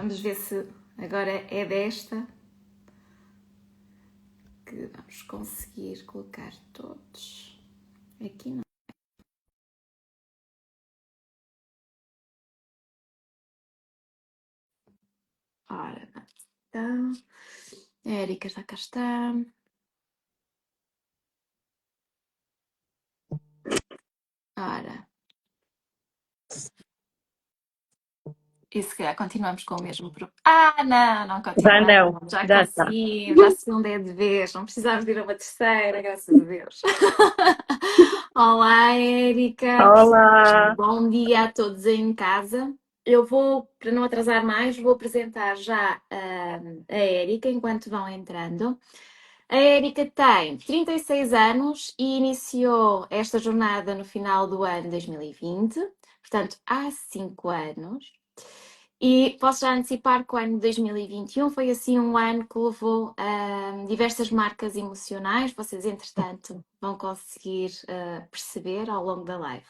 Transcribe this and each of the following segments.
Vamos ver se agora é desta que vamos conseguir colocar todos. Aqui não. Ora, então, a Érica já cá está. Ora. E se calhar continuamos com o mesmo grupo. Não Já continuamos. não, Já já está. conseguimos, já a segunda é de vez, não precisávamos de ir a uma terceira, graças a Deus. Olá, Érica. Olá! Bom dia a todos aí em casa. Eu vou, para não atrasar mais, vou apresentar já a Érica enquanto vão entrando. A Érica tem 36 anos e iniciou esta jornada no final do ano 2020, portanto, há 5 anos. E posso já antecipar que o ano de 2021 foi assim um ano que levou a diversas marcas emocionais, vocês entretanto vão conseguir perceber ao longo da live.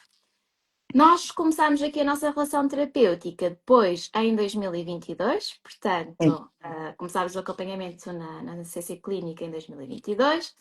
Nós começámos aqui a nossa relação terapêutica depois em 2022, portanto começámos o acompanhamento na CC Clínica em 2022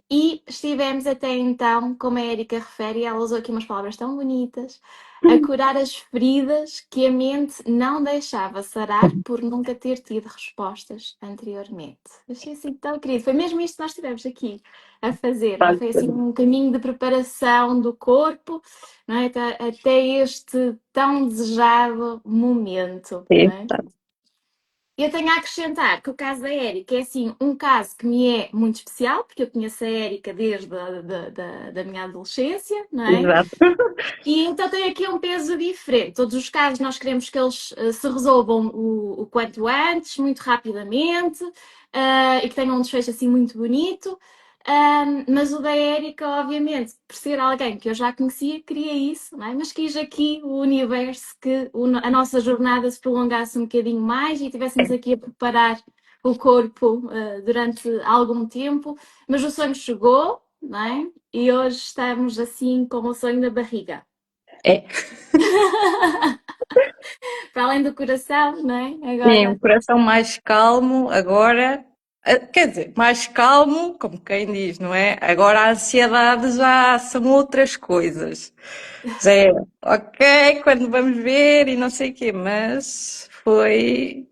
e estivemos até então, como a Érica refere, e ela usou aqui umas palavras tão bonitas, a curar as feridas que a mente não deixava sarar por nunca ter tido respostas anteriormente. Achei assim tão querido. Foi mesmo isto que nós tivemos aqui a fazer, não é? Foi assim um caminho de preparação do corpo, não é? Até este tão desejado momento, não Sim, é? tá. Eu tenho a acrescentar que o caso da Érica é assim um caso que me é muito especial, porque eu conheço a Érica desde da minha adolescência, não é? Exato. E então tem aqui um peso diferente. Todos os casos nós queremos que eles se resolvam o quanto antes, muito rapidamente, e que tenham um desfecho assim muito bonito. Mas o da Érica, obviamente, por ser alguém que eu já conhecia, queria isso, não é? Mas quis aqui o universo que a nossa jornada se prolongasse um bocadinho mais e estivéssemos aqui a preparar o corpo durante algum tempo. Mas o sonho chegou, não é? E hoje estamos assim com o sonho na barriga. É. Para além do coração, não é? Sim, Agora. o coração mais calmo agora, quer dizer, mais calmo, como quem diz, não é? Agora a ansiedade já são outras coisas. Já é, ok, quando vamos ver e não sei o quê, mas foi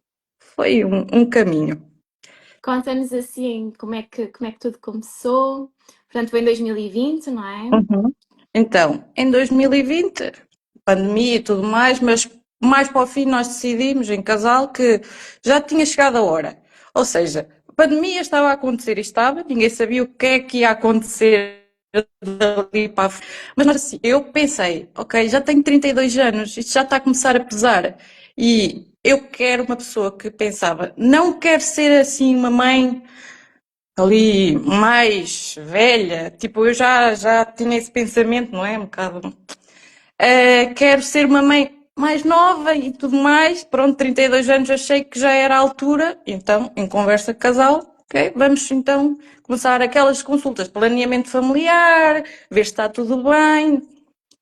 um caminho. Conta-nos assim como é que tudo começou. Portanto, foi em 2020, não é? Uhum. Então, em 2020, pandemia e tudo mais, mas mais para o fim nós decidimos em casal que já tinha chegado a hora. Ou seja, a pandemia estava a acontecer e estava, ninguém sabia o que é que ia acontecer dali para a frente. Mas assim, eu pensei, ok, já tenho 32 anos, isto já está a começar a pesar. E eu quero uma pessoa que pensava, não quero ser assim uma mãe ali mais velha, tipo, eu já tinha esse pensamento, não é? Um bocado. Quero ser uma mãe mais nova e tudo mais. Pronto, 32 anos achei que já era a altura, então, em conversa de casal, ok, vamos então começar aquelas consultas de planeamento familiar, ver se está tudo bem.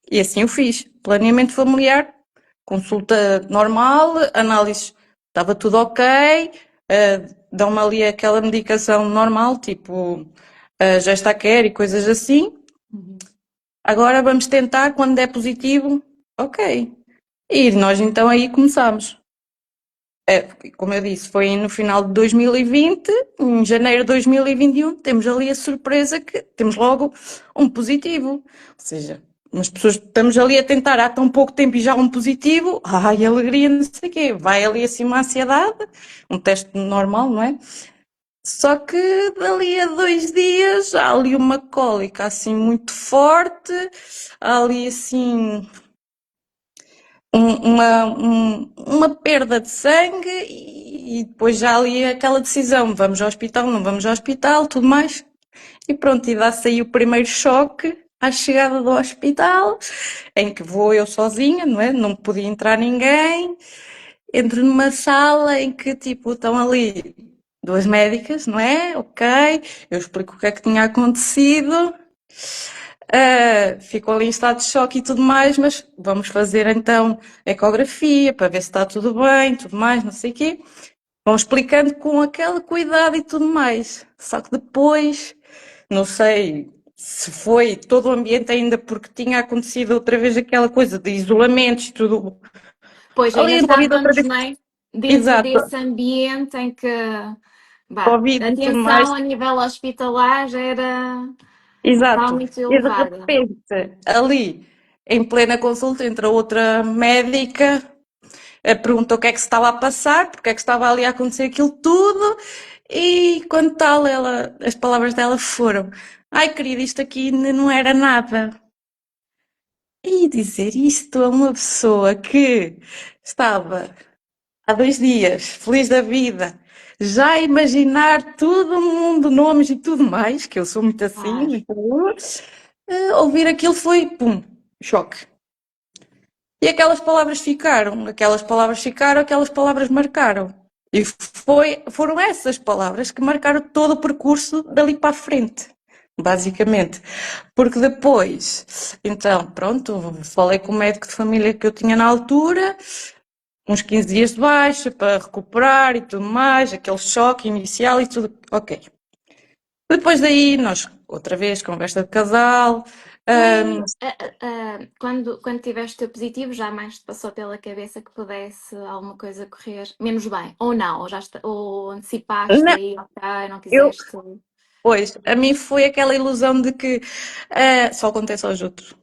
E assim eu fiz. Planeamento familiar, consulta normal, análise, estava tudo ok, dão-me ali aquela medicação normal, tipo Gestaquer e coisas assim. Uhum. Agora vamos tentar, quando é positivo, ok. E nós então aí começamos. Como eu disse, foi no final de 2020, em janeiro de 2021, temos ali a surpresa que temos logo um positivo. Ou seja, as pessoas estamos ali a tentar há tão pouco tempo e já um positivo, ai, alegria, não sei o quê. Vai ali assim uma ansiedade, um teste normal, não é? Só que dali a 2 dias há ali uma cólica assim muito forte, há ali assim uma perda de sangue e depois já ali aquela decisão, vamos ao hospital, não vamos ao hospital, tudo mais. E pronto, e dá-se aí o primeiro choque à chegada do hospital, em que vou eu sozinha, não é? Não podia entrar ninguém. Entro numa sala em que, tipo, estão ali duas médicas, não é? Ok, eu explico o que é que tinha acontecido. Ficou ali em estado de choque e tudo mais, mas vamos fazer então ecografia para ver se está tudo bem, tudo mais, não sei o quê. Vão explicando com aquele cuidado e tudo mais. Só que depois, não sei se foi todo o ambiente ainda porque tinha acontecido outra vez aquela coisa de isolamentos e tudo Pois ainda ali envolvido outra estávamos, vez. não é? Dentro Exato, desse ambiente em que, bah, Covid a e tudo mais. tensão a nível hospitalar já era, estava Exato. muito E de elevada. repente, ali, em plena consulta, entra outra médica, perguntou o que é que se estava a passar, porque é que estava ali a acontecer aquilo tudo, e quando tal, as palavras dela foram: Ai, querida, isto aqui ainda não era nada. E dizer isto a uma pessoa que estava há 2 dias, feliz da vida, já a imaginar todo o mundo, nomes e tudo mais, que eu sou muito assim, Claro. muito boa, ouvir aquilo foi, pum, choque. E aquelas palavras ficaram, aquelas palavras marcaram. E foram essas palavras que marcaram todo o percurso dali para a frente, basicamente. Porque depois, então, pronto, falei com o médico de família que eu tinha na altura, uns 15 dias de baixa para recuperar e tudo mais, aquele choque inicial e tudo, ok. Depois daí, nós, outra vez, conversa de casal, Tu hum, quando tiveste o teu positivo, jamais te passou pela cabeça que pudesse alguma coisa correr menos bem? Ou não? Ou antecipaste não, aí, ok, não eu, quiseste. pois, a mim foi aquela ilusão de que só acontece aos outros.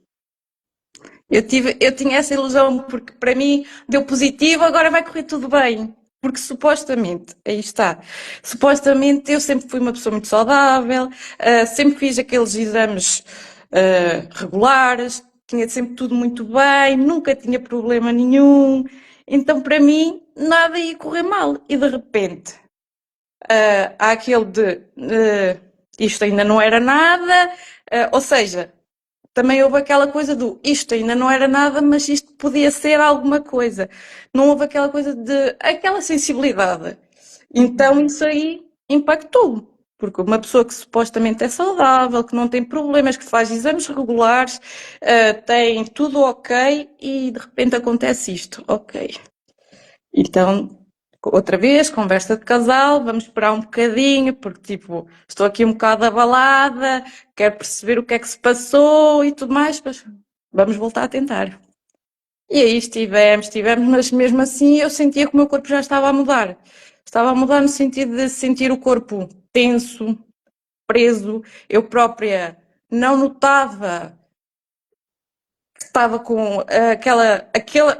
Eu tinha essa ilusão porque para mim deu positivo, agora vai correr tudo bem. Porque supostamente, aí está, supostamente eu sempre fui uma pessoa muito saudável, sempre fiz aqueles exames regulares, tinha sempre tudo muito bem, nunca tinha problema nenhum. Então para mim nada ia correr mal. E de repente há aquele de isto ainda não era nada, ou seja, também houve aquela coisa do isto ainda não era nada, mas isto podia ser alguma coisa. Não houve aquela coisa de aquela sensibilidade. Então Uhum. isso aí impactou. Porque uma pessoa que supostamente é saudável, que não tem problemas, que faz exames regulares, tem tudo ok e de repente acontece isto. Ok. Então, outra vez, conversa de casal, vamos esperar um bocadinho, porque tipo, estou aqui um bocado abalada, quero perceber o que é que se passou e tudo mais, mas vamos voltar a tentar. E aí estivemos, mas mesmo assim eu sentia que o meu corpo já estava a mudar. Estava a mudar no sentido de sentir o corpo tenso, preso. Eu própria não notava estava com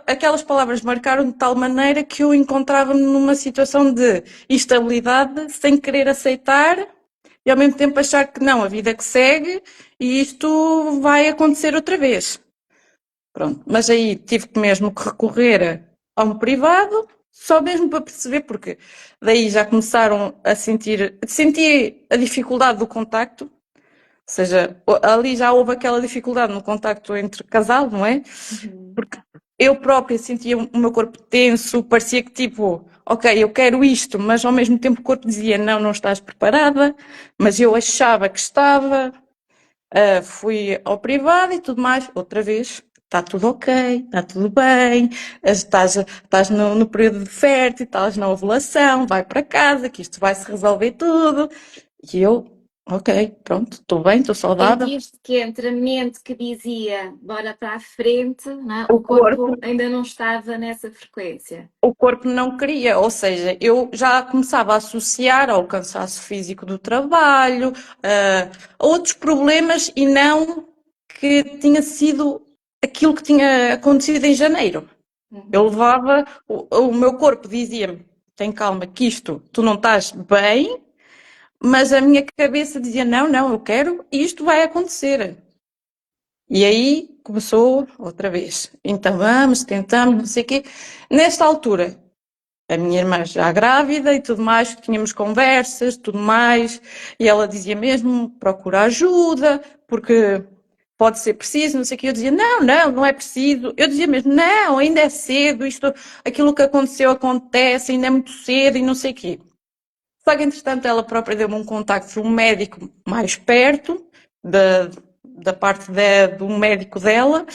aquelas palavras marcaram de tal maneira que eu encontrava-me numa situação de instabilidade, sem querer aceitar e ao mesmo tempo achar que não, a vida que segue e isto vai acontecer outra vez. Pronto, mas aí tive que mesmo que recorrer a um privado, só mesmo para perceber, porque daí já começaram a sentir a dificuldade do contacto, ou seja, ali já houve aquela dificuldade no contacto entre casal, não é? Uhum. Porque eu própria sentia o meu corpo tenso, parecia que tipo, ok, eu quero isto, mas ao mesmo tempo o corpo dizia, não, não estás preparada, mas eu achava que estava, fui ao privado e tudo mais, outra vez, está tudo ok, está tudo bem, estás no período de fértil, estás na ovulação, vai para casa, que isto vai se resolver tudo. E eu, ok, pronto, estou bem, estou saudável. Sentiste que entre a mente que dizia bora para a frente, não é? O O corpo corpo ainda não estava nessa frequência. o corpo não queria, ou seja, eu já começava a associar ao cansaço físico do trabalho, a outros problemas e não que tinha sido aquilo que tinha acontecido em janeiro. Eu Uhum. levava, o meu corpo dizia-me, tem calma, que isto, tu não estás bem, mas a minha cabeça dizia, não, não, eu quero e isto vai acontecer. E aí começou outra vez. Então vamos, tentamos, não sei o quê. Nesta altura, a minha irmã já grávida e tudo mais, tínhamos conversas, tudo mais, e ela dizia mesmo, procura ajuda, porque pode ser preciso, não sei o que. Eu dizia, não, não, não é preciso. Eu dizia mesmo, não, ainda é cedo, aquilo que aconteceu acontece, ainda é muito cedo e não sei o quê. Só que, entretanto, ela própria deu-me um contacto de um médico mais perto, da parte do médico dela,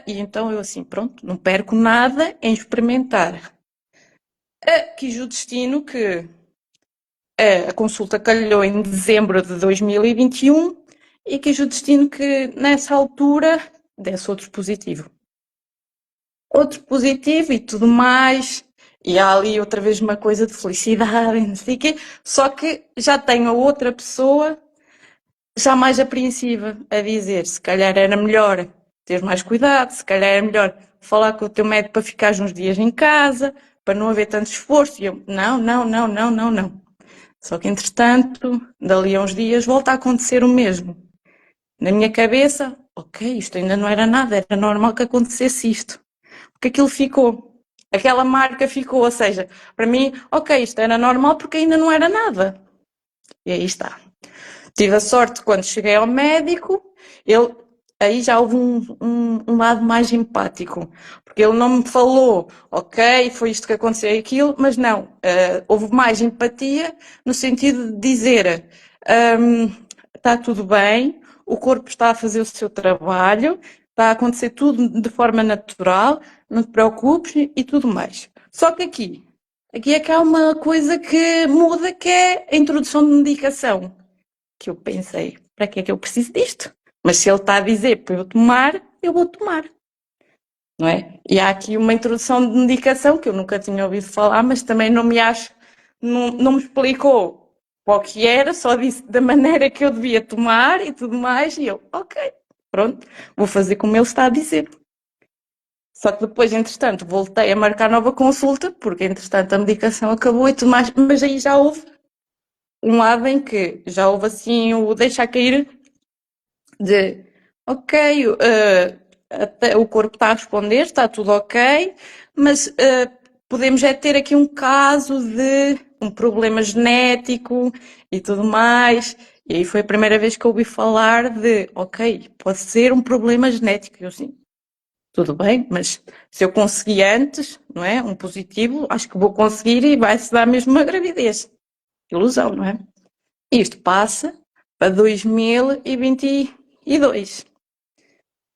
e então eu assim, pronto, não perco nada em experimentar. Quis o destino que a consulta calhou em dezembro de 2021 e quis o destino que nessa altura desse outro positivo. Outro positivo e tudo mais. E há ali outra vez uma coisa de felicidade, não sei o quê. Só que já tenho a outra pessoa já mais apreensiva a dizer se calhar era melhor ter mais cuidado, se calhar era melhor falar com o teu médico para ficar uns dias em casa, para não haver tanto esforço. E eu, não, não, não, não, não, não. Só que entretanto, dali a uns dias, volta a acontecer o mesmo. Na minha cabeça, ok, isto ainda não era nada, era normal que acontecesse isto. Porque aquilo ficou. Aquela marca ficou, ou seja, para mim, ok, isto era normal porque ainda não era nada. E aí está. Tive a sorte quando cheguei ao médico, ele, aí já houve um lado mais empático, porque ele não me falou, ok, foi isto que aconteceu e aquilo, mas não, houve mais empatia no sentido de dizer, está tudo bem, o corpo está a fazer o seu trabalho, está a acontecer tudo de forma natural, não te preocupes e tudo mais. Só que aqui é que há uma coisa que muda, que é a introdução de medicação que eu pensei, para que é que eu preciso disto? Mas se ele está a dizer para eu tomar, eu vou tomar, não é? E há aqui uma introdução de medicação que eu nunca tinha ouvido falar, mas também não me acho, não me explicou o que era, só disse da maneira que eu devia tomar e tudo mais, e eu, ok, pronto, vou fazer como ele está a dizer. Só que depois, entretanto, voltei a marcar nova consulta, porque entretanto a medicação acabou e tudo mais, mas aí já houve um lado em que já houve assim o deixar cair de ok, até o corpo está a responder, está tudo ok, mas podemos é ter aqui um caso de um problema genético e tudo mais. E aí foi a primeira vez que eu ouvi falar de ok, pode ser um problema genético. Eu assim, tudo bem, mas se eu conseguir antes, não é? Um positivo, acho que vou conseguir e vai-se dar mesmo uma gravidez. Ilusão, não é? Isto passa para 2022.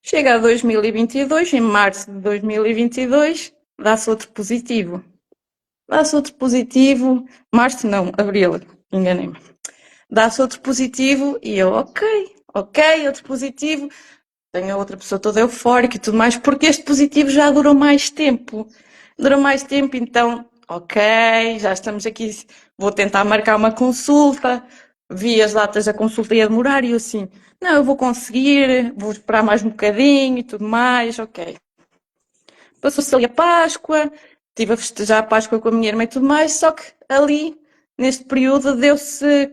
Chega a 2022, em março de 2022, dá-se outro positivo. Dá-se outro positivo, março não, abril, enganei-me. Dá-se outro positivo e eu, ok, outro positivo. Tenho a outra pessoa toda eufórica e tudo mais, porque este positivo já durou mais tempo. Durou mais tempo, então, ok, já estamos aqui, vou tentar marcar uma consulta. Vi as datas da consulta ia demorar e eu assim, não, eu vou conseguir, vou esperar mais um bocadinho e tudo mais, ok. Passou-se ali a Páscoa, estive a festejar a Páscoa com a minha irmã e tudo mais, só que ali, neste período,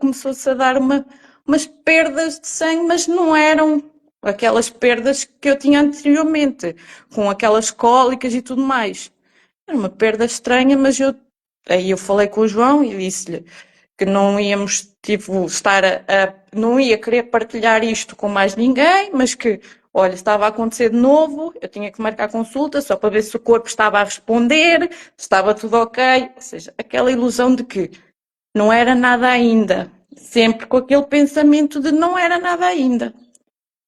começou-se a dar umas perdas de sangue, mas não eram aquelas perdas que eu tinha anteriormente, com aquelas cólicas e tudo mais. Era uma perda estranha, mas aí eu falei com o João e disse-lhe que não íamos, tipo, não ia querer partilhar isto com mais ninguém, mas que, olha, estava a acontecer de novo, eu tinha que marcar consulta só para ver se o corpo estava a responder, se estava tudo ok, ou seja, aquela ilusão de que não era nada ainda, sempre com aquele pensamento de não era nada ainda.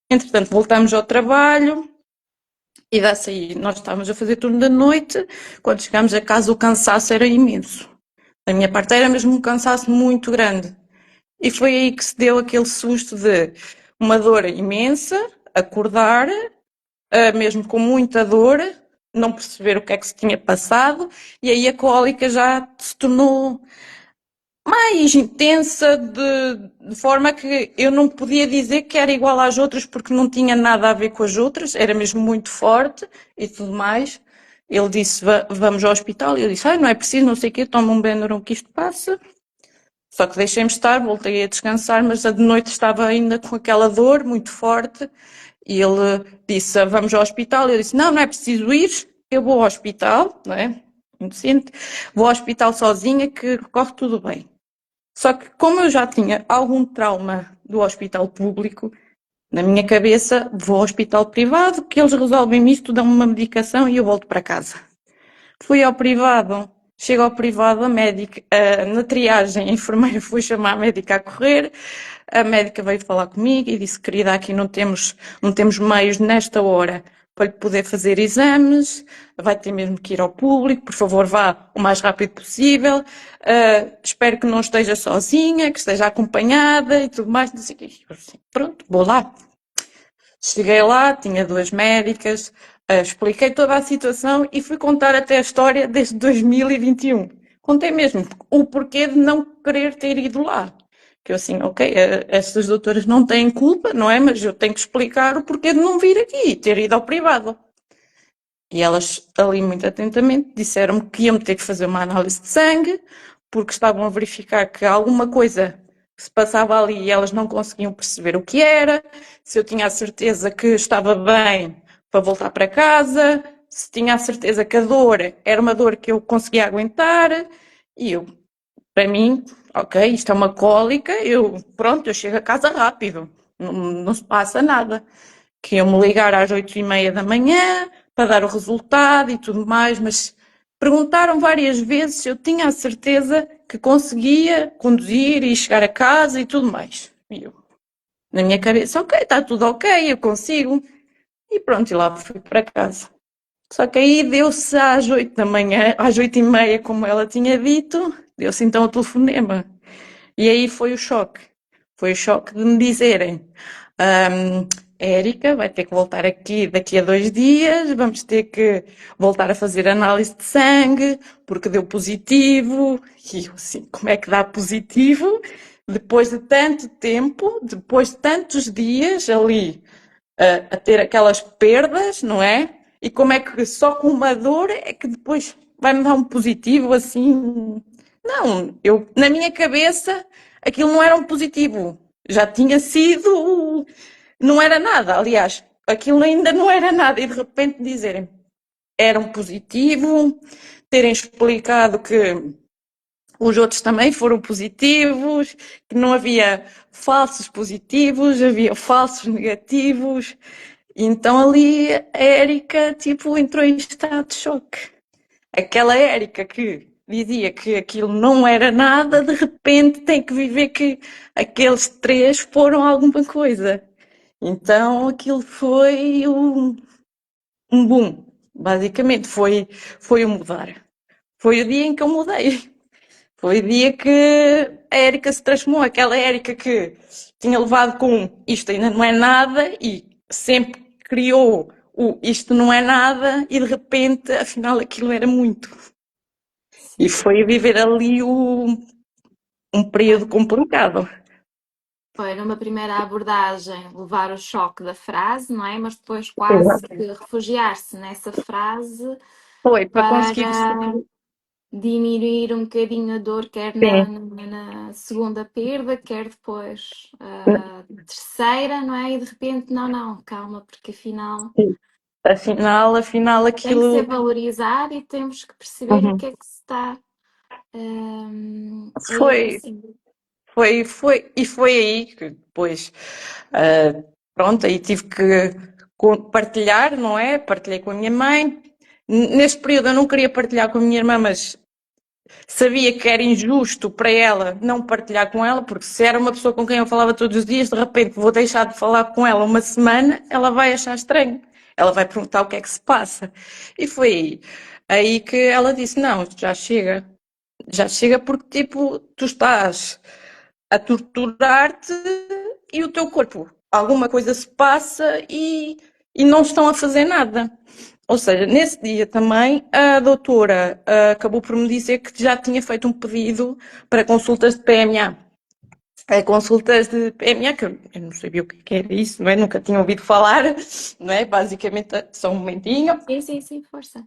Entretanto, voltamos ao trabalho e dá-se aí, nós estávamos a fazer turno da noite, quando chegámos a casa o cansaço era imenso. Da minha parte era mesmo um cansaço muito grande. E foi aí que se deu aquele susto de uma dor imensa, acordar, mesmo com muita dor, não perceber o que é que se tinha passado, e aí a cólica já se tornou mais intensa, de forma que eu não podia dizer que era igual às outras, porque não tinha nada a ver com as outras, era mesmo muito forte e tudo mais. Ele disse, vamos ao hospital, e eu disse, não é preciso, não sei o quê, toma um Benuron que isto passa. Só que deixei-me estar, voltei a descansar, mas de noite estava ainda com aquela dor muito forte. E ele disse: vamos ao hospital. Eu disse: não, não é preciso ir, eu vou ao hospital, não é? Inocente, vou ao hospital sozinha que corre tudo bem. Só que, como eu já tinha algum trauma do hospital público, na minha cabeça, vou ao hospital privado, que eles resolvem isto, dão-me uma medicação e eu volto para casa. Fui ao privado, Chego ao privado, a médica, na triagem, a enfermeira foi chamar a médica a correr, a médica veio falar comigo e disse, querida, aqui não temos meios nesta hora para lhe poder fazer exames, vai ter mesmo que ir ao público, por favor vá o mais rápido possível, espero que não esteja sozinha, que esteja acompanhada e tudo mais, não sei o quê. Eu assim, pronto, vou lá. Cheguei lá, tinha duas médicas, expliquei toda a situação e fui contar até a história desde 2021. Contei mesmo o porquê de não querer ter ido lá. Que eu assim, ok, estas doutoras não têm culpa, não é? Mas eu tenho que explicar o porquê de não vir aqui e ter ido ao privado. E elas, ali muito atentamente, disseram-me que iam ter que fazer uma análise de sangue, porque estavam a verificar que alguma coisa se passava ali e elas não conseguiam perceber o que era, se eu tinha a certeza que estava bem para voltar para casa, se tinha a certeza que a dor era uma dor que eu conseguia aguentar, e eu, para mim, ok, isto é uma cólica, pronto, eu chego a casa rápido, não se passa nada. Que iam me ligar às 8h30 da manhã para dar o resultado e tudo mais, mas perguntaram várias vezes se eu tinha a certeza que conseguia conduzir e chegar a casa e tudo mais. E eu, na minha cabeça, ok, está tudo ok, eu consigo. E pronto, e lá fui para casa. Só que aí deu-se às 8 da manhã, às 8h30, como ela tinha dito, deu-se então o telefonema. E aí foi o choque. Foi o choque de me dizerem: Érica, vai ter que voltar aqui daqui a 2 dias, vamos ter que voltar a fazer análise de sangue, porque deu positivo. E eu assim, como é que dá positivo? Depois de tanto tempo, depois de tantos dias ali a ter aquelas perdas, não é? E como é que só com uma dor é que depois vai-me dar um positivo assim? Não, na minha cabeça, aquilo não era um positivo. Já tinha sido, não era nada. Aliás, aquilo ainda não era nada. E de repente dizerem, era um positivo, terem explicado que os outros também foram positivos, que não havia falsos positivos, havia falsos negativos. Então ali a Érica, tipo, entrou em estado de choque. Aquela Érica que dizia que aquilo não era nada, de repente tem que viver que aqueles três foram alguma coisa. Então aquilo foi um boom, basicamente, foi o mudar. Foi o dia em que eu mudei. Foi o dia que a Érica se transformou, aquela Érica que tinha levado com isto ainda não é nada e sempre criou o isto não é nada e de repente, afinal, aquilo era muito. E Sim. foi viver ali um período complicado. Foi numa primeira abordagem levar o choque da frase, não é? Mas depois quase Exato. que refugiar-se nessa frase Foi para conseguir para diminuir um bocadinho a dor, quer sim. na segunda perda, quer depois a terceira, não é? E de repente, não, não, calma, porque afinal Afinal tem que ser aquilo valorizado e temos que perceber o uhum. que é que se está a ir foi, assim. foi aí que depois pronto, aí tive que partilhar, não é? Partilhei com a minha mãe. Neste período eu não queria partilhar com a minha irmã, mas sabia que era injusto para ela não partilhar com ela, porque se era uma pessoa com quem eu falava todos os dias, de repente vou deixar de falar com ela uma semana, ela vai achar estranho. Ela vai perguntar o que é que se passa. E foi aí que ela disse: Não, já chega porque tipo, tu estás a torturar-te e o teu corpo, alguma coisa se passa e não estão a fazer nada. Ou seja, nesse dia também a doutora acabou por me dizer que já tinha feito um pedido para consultas de PMA. Consultas de PMA, que eu não sabia o que era isso, não é? Nunca tinha ouvido falar, não é? Basicamente, só um momentinho. Sim, sim, sim, força.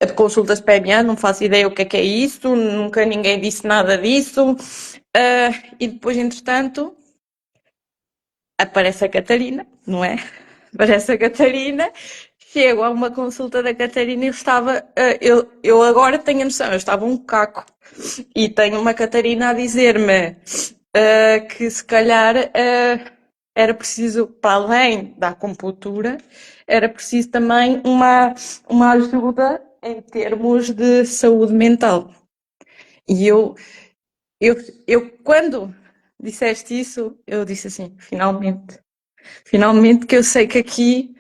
De consultas PMA, não faço ideia o que é isso, nunca ninguém disse nada disso. E depois, entretanto, aparece a Catarina, não é? Aparece a Catarina, chego a uma consulta da Catarina e eu estava. Eu agora tenho a noção, eu estava um caco. E tenho uma Catarina a dizer-me que se calhar era preciso, para além da acupuntura, era preciso também uma ajuda em termos de saúde mental. E eu, eu quando disseste isso, eu disse assim, finalmente que eu sei que aqui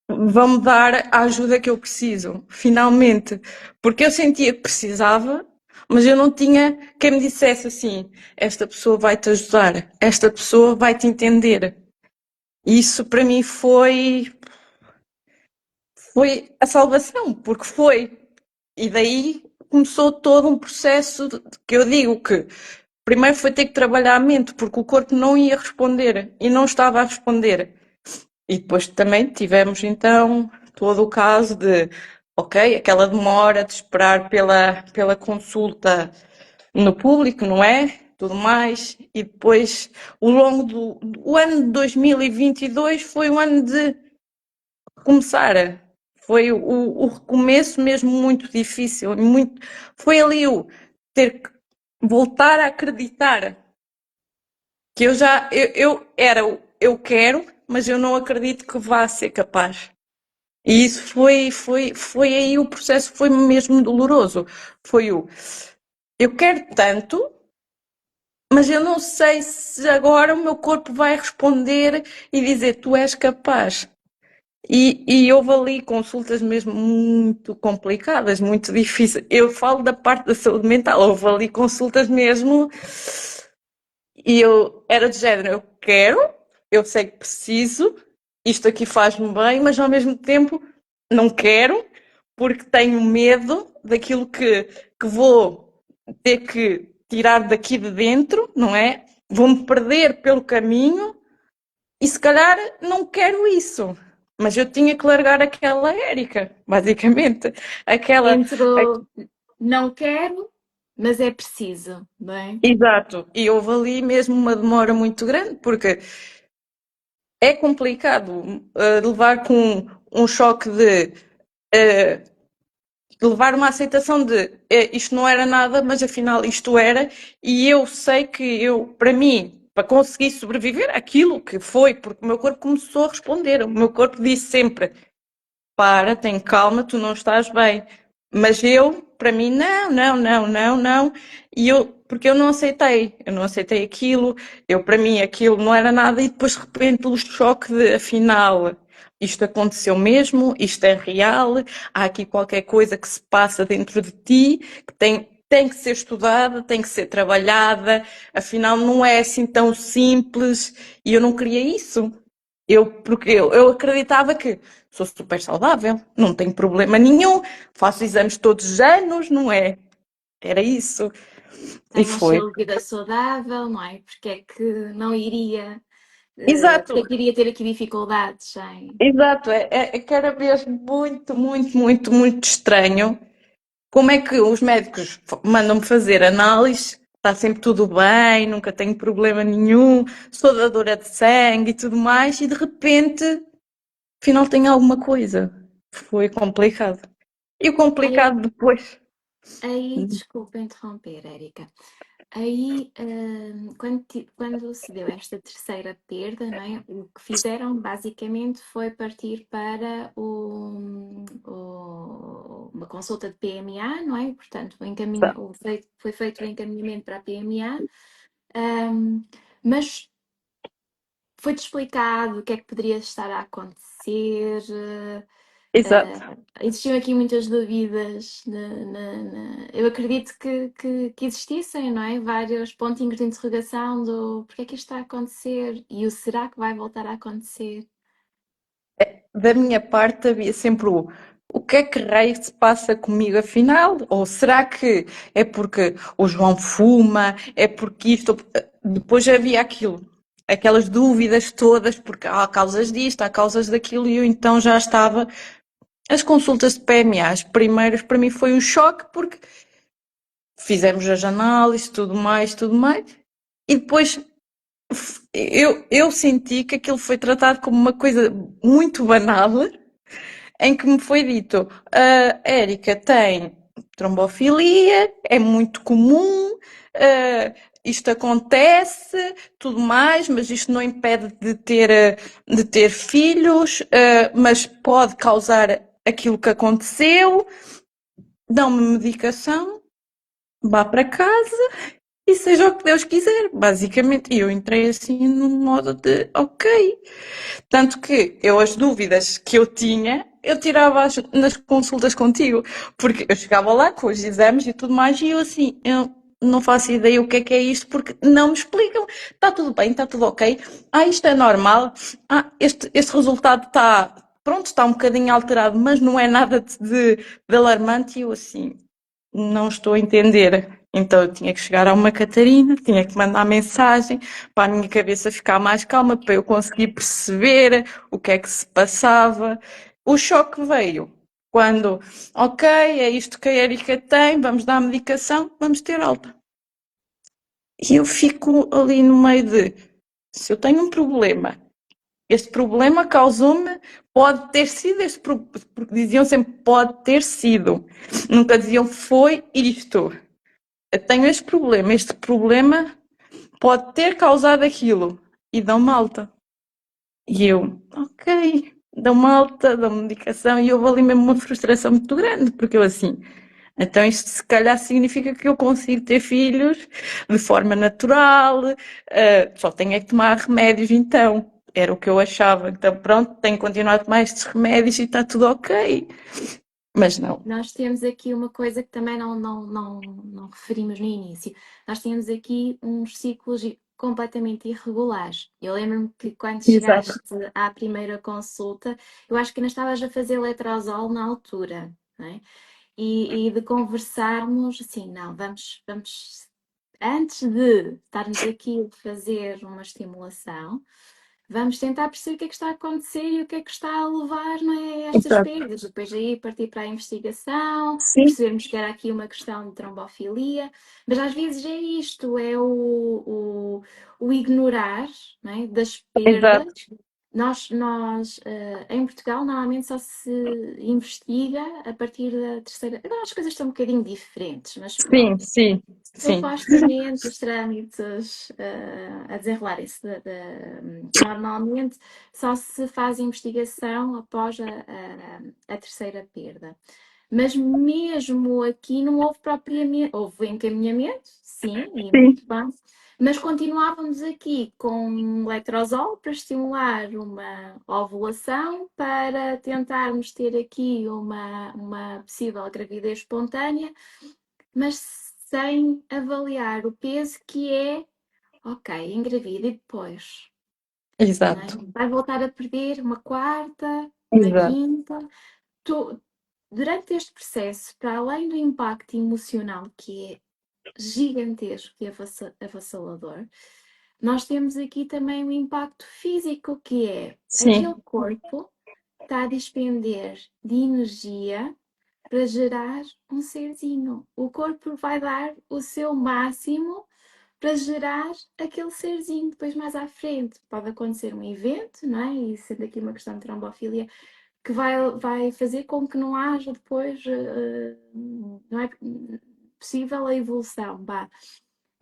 vão-me dar a ajuda que eu preciso, finalmente, porque eu sentia que precisava, mas eu não tinha quem me dissesse assim, esta pessoa vai te ajudar, esta pessoa vai te entender. E isso para mim foi a salvação, porque foi. E daí começou todo um processo que eu digo que primeiro foi ter que trabalhar a mente, porque o corpo não ia responder e não estava a responder. E depois também tivemos então todo o caso de, ok, aquela demora de esperar pela consulta no público, não é? Tudo mais. E depois, o longo do ano de 2022 foi um ano de começar. Foi o recomeço mesmo muito difícil, muito, foi ali o ter que voltar a acreditar que eu era eu quero, mas eu não acredito que vá ser capaz. E isso foi aí o processo foi mesmo doloroso. Foi o eu quero tanto, mas eu não sei se agora o meu corpo vai responder e dizer tu és capaz. E houve ali consultas mesmo muito complicadas, muito difíceis. Eu falo da parte da saúde mental, houve ali consultas mesmo e eu era de género, eu quero, eu sei que preciso, isto aqui faz-me bem, mas ao mesmo tempo não quero, porque tenho medo daquilo que vou ter que tirar daqui de dentro, não é? Vou-me perder pelo caminho e se calhar não quero isso. Mas eu tinha que largar aquela Érica, basicamente. Aquela. Entrou, não quero, mas é preciso, não é? Exato. E houve ali mesmo uma demora muito grande, porque é complicado levar com um choque de levar uma aceitação de isto não era nada, mas afinal isto era, e eu sei que eu, para mim, para conseguir sobreviver àquilo que foi, porque o meu corpo começou a responder, o meu corpo disse sempre para, tem calma, tu não estás bem. Mas eu, para mim, não, não, não, não, não. E porque eu não aceitei aquilo, para mim, aquilo não era nada, e depois, de repente, o choque de, afinal, isto aconteceu mesmo, isto é real, há aqui qualquer coisa que se passa dentro de ti, que tem que ser estudada, tem que ser trabalhada, afinal, não é assim tão simples, e eu não queria isso. Porque eu acreditava que sou super saudável, não tenho problema nenhum, faço exames todos os anos, não é? Era isso. E Tem um foi. estilo de vida saudável, não é? Porque é que não iria, porque Exato, é que iria ter aqui dificuldades em. exato. É cada vez muito, muito, muito, muito estranho como é que os médicos mandam-me fazer análise, está sempre tudo bem, nunca tenho problema nenhum, sou dadora de sangue e tudo mais, e de repente, afinal, tenho alguma coisa. Foi complicado. E o Aí, complicado depois. desculpa interromper, Érica. Aí, quando se deu esta terceira perda, não é? O que fizeram basicamente foi partir para uma consulta de PMA, não é? Portanto, foi feito o encaminhamento para a PMA, mas foi-te explicado o que é que poderia estar a acontecer. Exato. Existiam aqui muitas dúvidas. Eu acredito que existissem, não é? Vários pontinhos de interrogação do porque é que isto está a acontecer e o será que vai voltar a acontecer. Da minha parte havia sempre o que é que raio se passa comigo afinal? Ou será que é porque o João fuma? É porque isto. Depois havia aquilo, aquelas dúvidas todas, porque há causas disto, há causas daquilo, e eu então já estava. As consultas de PMA, as primeiras, para mim foi um choque, porque fizemos as análises, tudo mais, e depois eu senti que aquilo foi tratado como uma coisa muito banal, em que me foi dito: a Érica tem trombofilia, é muito comum, isto acontece, tudo mais, mas isto não impede de ter filhos, mas pode causar aquilo que aconteceu, dão-me medicação, vá para casa e seja o que Deus quiser, basicamente. E eu entrei assim num modo de ok. Tanto que eu, as dúvidas que eu tinha, eu tirava nas consultas contigo, porque eu chegava lá com os exames e tudo mais, e eu assim, eu não faço ideia o que é isto, porque não me explicam. Está tudo bem, está tudo ok. Ah, isto é normal. Ah, este resultado está, pronto, está um bocadinho alterado, mas não é nada de alarmante. E eu assim, não estou a entender. Então eu tinha que chegar a uma Catarina, tinha que mandar mensagem para a minha cabeça ficar mais calma, para eu conseguir perceber o que é que se passava. O choque veio quando, ok, é isto que a Erika tem, vamos dar a medicação, vamos ter alta. E eu fico ali no meio de, se eu tenho um problema, este problema causou-me, pode ter sido porque diziam sempre pode ter sido, nunca diziam foi isto. Eu tenho este problema pode ter causado aquilo. E dão-me alta. E eu, ok, dão-me alta, dão-me medicação. E houve ali mesmo uma frustração muito grande, porque eu assim, então isto se calhar significa que eu consigo ter filhos de forma natural, só tenho é que tomar remédios então. Era o que eu achava. Então pronto, tenho que continuar a tomar estes remédios e está tudo ok. Mas não. Nós temos aqui uma coisa que também não referimos no início. Nós temos aqui uns ciclos completamente irregulares. Eu lembro-me que quando Exato. chegaste à primeira consulta, eu acho que ainda estavas a fazer letrozol na altura, não é? E de conversarmos, assim, não, vamos, antes de estarmos aqui a fazer uma estimulação, vamos tentar perceber o que é que está a acontecer e o que é que está a levar, não é, a estas Exato. perdas. Depois aí partir para a investigação, Sim, percebermos que era aqui uma questão de trombofilia, mas às vezes é isto, é o ignorar, não é, das exato. perdas. Em Portugal, normalmente só se investiga a partir da terceira. Agora as coisas estão um bocadinho diferentes, mas Sim, pronto. sim, sim. Supostamente os trâmites a desenrolarem-se normalmente só se faz investigação após a terceira perda. Mas mesmo aqui não houve propriamente, houve encaminhamento, sim, e Sim, muito bem, mas continuávamos aqui com letrozol para estimular uma ovulação, para tentarmos ter aqui uma possível gravidez espontânea, mas sem avaliar o peso que é, ok, engravida e depois, não é? exato. Vai voltar a perder uma quarta, uma Exato. quinta. Tu- Durante este processo, para além do impacto emocional que é gigantesco e avassalador, nós temos aqui também o impacto físico, que é aquele Sim, corpo está a despender de energia para gerar um serzinho. O corpo vai dar o seu máximo para gerar aquele serzinho. Depois, mais à frente, pode acontecer um evento, não é? E sendo aqui uma questão de trombofilia, que vai fazer com que não haja depois, não é possível a evolução, vá.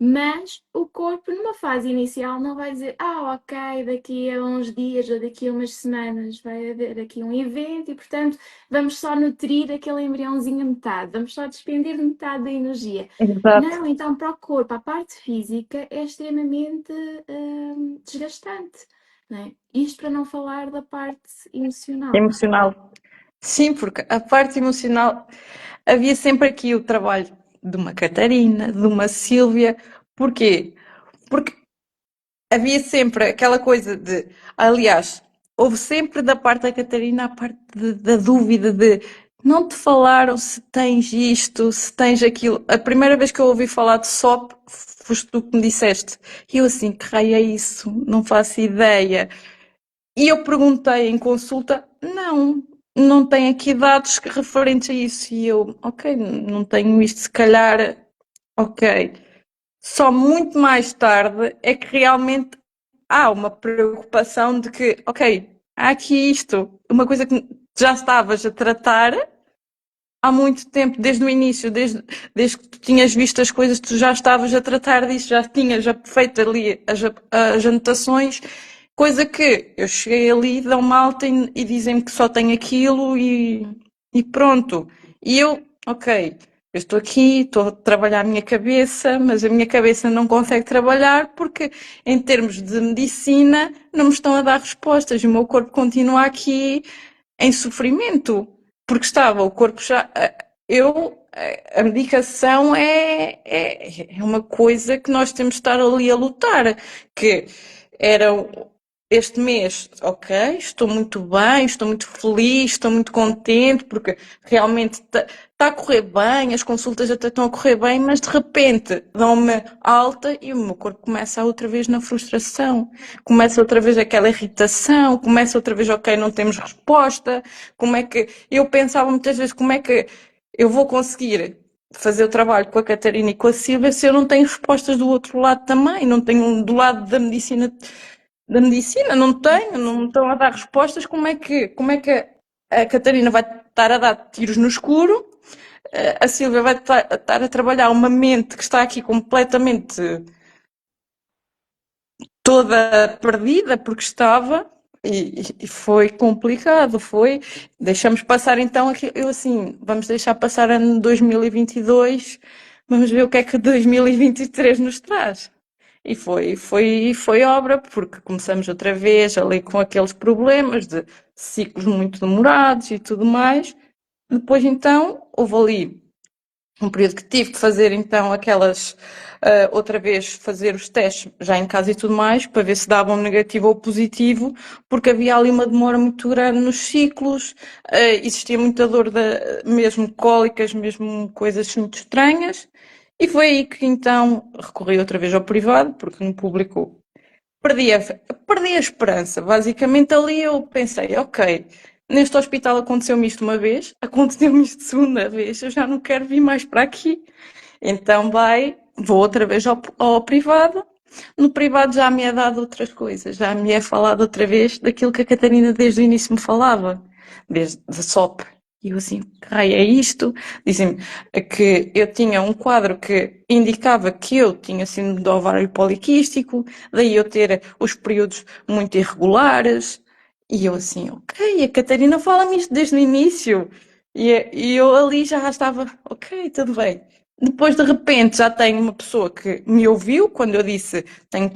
Mas o corpo, numa fase inicial, não vai dizer, ok, daqui a uns dias ou daqui a umas semanas vai haver aqui um evento e, portanto, vamos só nutrir aquele embriãozinho a metade, vamos só despender de metade da energia. exato. Não, então para o corpo, a parte física é extremamente desgastante, não é? Isto para não falar da parte emocional. Emocional. Sim, porque a parte emocional havia sempre aqui o trabalho de uma Catarina, de uma Sílvia. Porquê? Porque havia sempre aquela coisa de, aliás, houve sempre da parte da Catarina a parte da dúvida de não te falaram se tens isto, se tens aquilo. A primeira vez que eu ouvi falar de SOP foste tu que me disseste. E eu assim, que raio é isso? Não faço ideia. E eu perguntei em consulta, não tem aqui dados referentes a isso. E eu, ok, não tenho isto, se calhar, ok. Só muito mais tarde é que realmente há uma preocupação de que, ok, há aqui isto, uma coisa que já estavas a tratar há muito tempo, desde o início, desde que tu tinhas visto as coisas, tu já estavas a tratar disso, já tinhas feito ali as anotações, coisa que eu cheguei ali, dão-me alta e dizem-me que só tenho aquilo e pronto. E eu, ok, eu estou aqui, estou a trabalhar a minha cabeça, mas a minha cabeça não consegue trabalhar porque, em termos de medicina, não me estão a dar respostas e o meu corpo continua aqui em sofrimento, porque estava o corpo já. A medicação é uma coisa que nós temos de estar ali a lutar, que era este mês, ok, estou muito bem, estou muito feliz, estou muito contente, porque realmente está a correr bem, as consultas até estão a correr bem, mas de repente dão-me alta e o meu corpo começa outra vez na frustração, começa outra vez aquela irritação, começa outra vez, ok, não temos resposta, como é que, eu pensava muitas vezes, como é que eu vou conseguir fazer o trabalho com a Catarina e com a Silvia se eu não tenho respostas do outro lado também, não tenho do lado da medicina, não tenho, não me estão a dar respostas, como é que a Catarina vai estar a dar tiros no escuro, a Silvia vai estar a trabalhar uma mente que está aqui completamente toda perdida porque estava e foi complicado, foi. Deixamos passar então aqui, eu assim, vamos deixar passar ano 2022, vamos ver o que é que 2023 nos traz. E foi obra, porque começamos outra vez ali com aqueles problemas de ciclos muito demorados e tudo mais. Depois então houve ali um período que tive que fazer então aquelas, outra vez fazer os testes já em casa e tudo mais, para ver se davam negativo ou positivo, porque havia ali uma demora muito grande nos ciclos, existia muita dor, mesmo cólicas, mesmo coisas muito estranhas, e foi aí que então recorri outra vez ao privado, porque no público perdi a, perdi a esperança. Basicamente ali eu pensei, ok, neste hospital aconteceu-me isto uma vez, aconteceu-me isto segunda vez, eu já não quero vir mais para aqui. Então vou outra vez ao privado. No privado já me é dado outras coisas, já me é falado outra vez daquilo que a Catarina desde o início me falava, desde a SOP. E eu assim, que raio é isto? Dizem-me que eu tinha um quadro que indicava que eu tinha síndrome do ovário poliquístico, daí eu ter os períodos muito irregulares. E eu assim, ok, a Catarina fala-me isto desde o início. E eu ali já estava, ok, tudo bem. Depois, de repente, já tenho uma pessoa que me ouviu quando eu disse tenho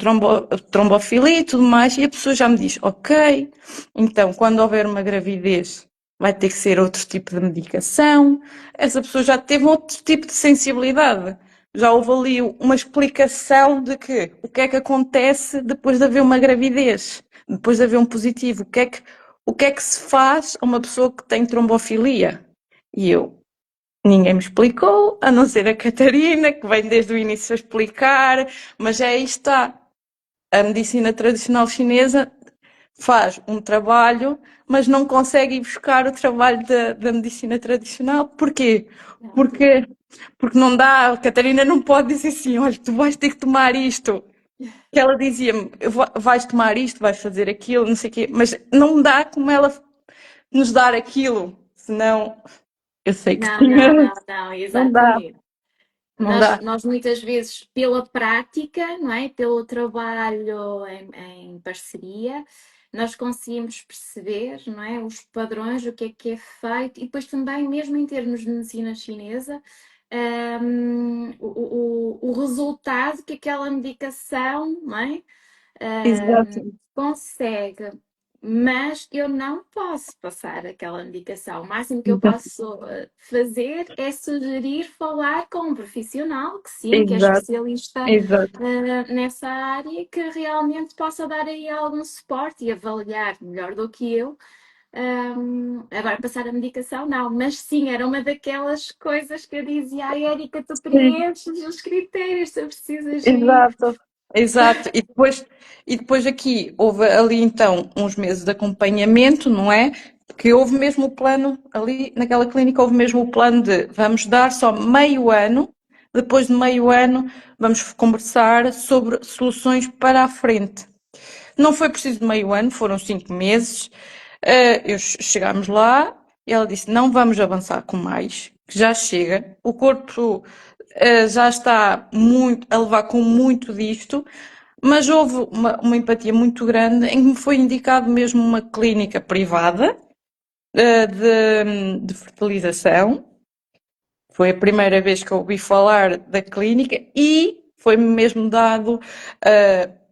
trombofilia e tudo mais, e a pessoa já me diz, ok, então quando houver uma gravidez vai ter que ser outro tipo de medicação. Essa pessoa já teve outro tipo de sensibilidade. Já houve ali uma explicação de que o que é que acontece depois de haver uma gravidez, depois de haver um positivo, o que é que se faz a uma pessoa que tem trombofilia. E eu, ninguém me explicou, a não ser a Catarina, que vem desde o início a explicar, mas é aí está. A medicina tradicional chinesa faz um trabalho, mas não consegue ir buscar o trabalho da medicina tradicional. Porquê? Porque, porque não dá, a Catarina não pode dizer assim, olha, tu vais ter que tomar isto. Que ela dizia-me, vais tomar isto, vais fazer aquilo, não sei o quê, mas não dá como ela nos dar aquilo, senão eu sei que Não, tinha, não, não, não, não dá, exatamente. não Nós, dá. nós muitas vezes, pela prática, não é? Pelo trabalho em parceria, nós conseguimos perceber, não é? Os padrões, o que é feito, e depois também, mesmo em termos de medicina chinesa, o resultado que aquela medicação, não é? Exato, Consegue, mas eu não posso passar aquela medicação. O máximo que eu exato, posso fazer é sugerir falar com um profissional que sim, que é exato, especialista exato. nessa área e que realmente possa dar aí algum suporte e avaliar melhor do que eu. Agora, passar a medicação, não, mas sim, era uma daquelas coisas que eu dizia, ai, Érica, tu Sim, preenches os critérios, tu precisas ir. exato, exato. E depois aqui houve ali então uns meses de acompanhamento, não é? Que houve mesmo o plano, ali naquela clínica houve mesmo o plano de vamos dar só meio ano, depois de meio ano vamos conversar sobre soluções para a frente. Não foi preciso meio ano, foram 5 meses. Chegámos lá e ela disse: não vamos avançar com mais, que já chega. O corpo já está muito, a levar com muito disto, mas houve uma empatia muito grande em que me foi indicado mesmo uma clínica privada de fertilização. Foi a primeira vez que eu ouvi falar da clínica e foi-me mesmo dado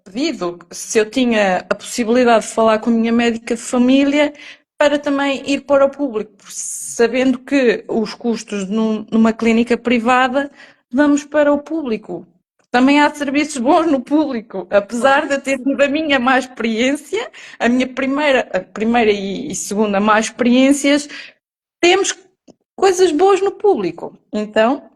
pedido se eu tinha a possibilidade de falar com a minha médica de família para também ir para o público, sabendo que os custos numa clínica privada vamos para o público. Também há serviços bons no público, apesar de eu ter tido a minha má experiência, a primeira e segunda má experiências, temos coisas boas no público. Então,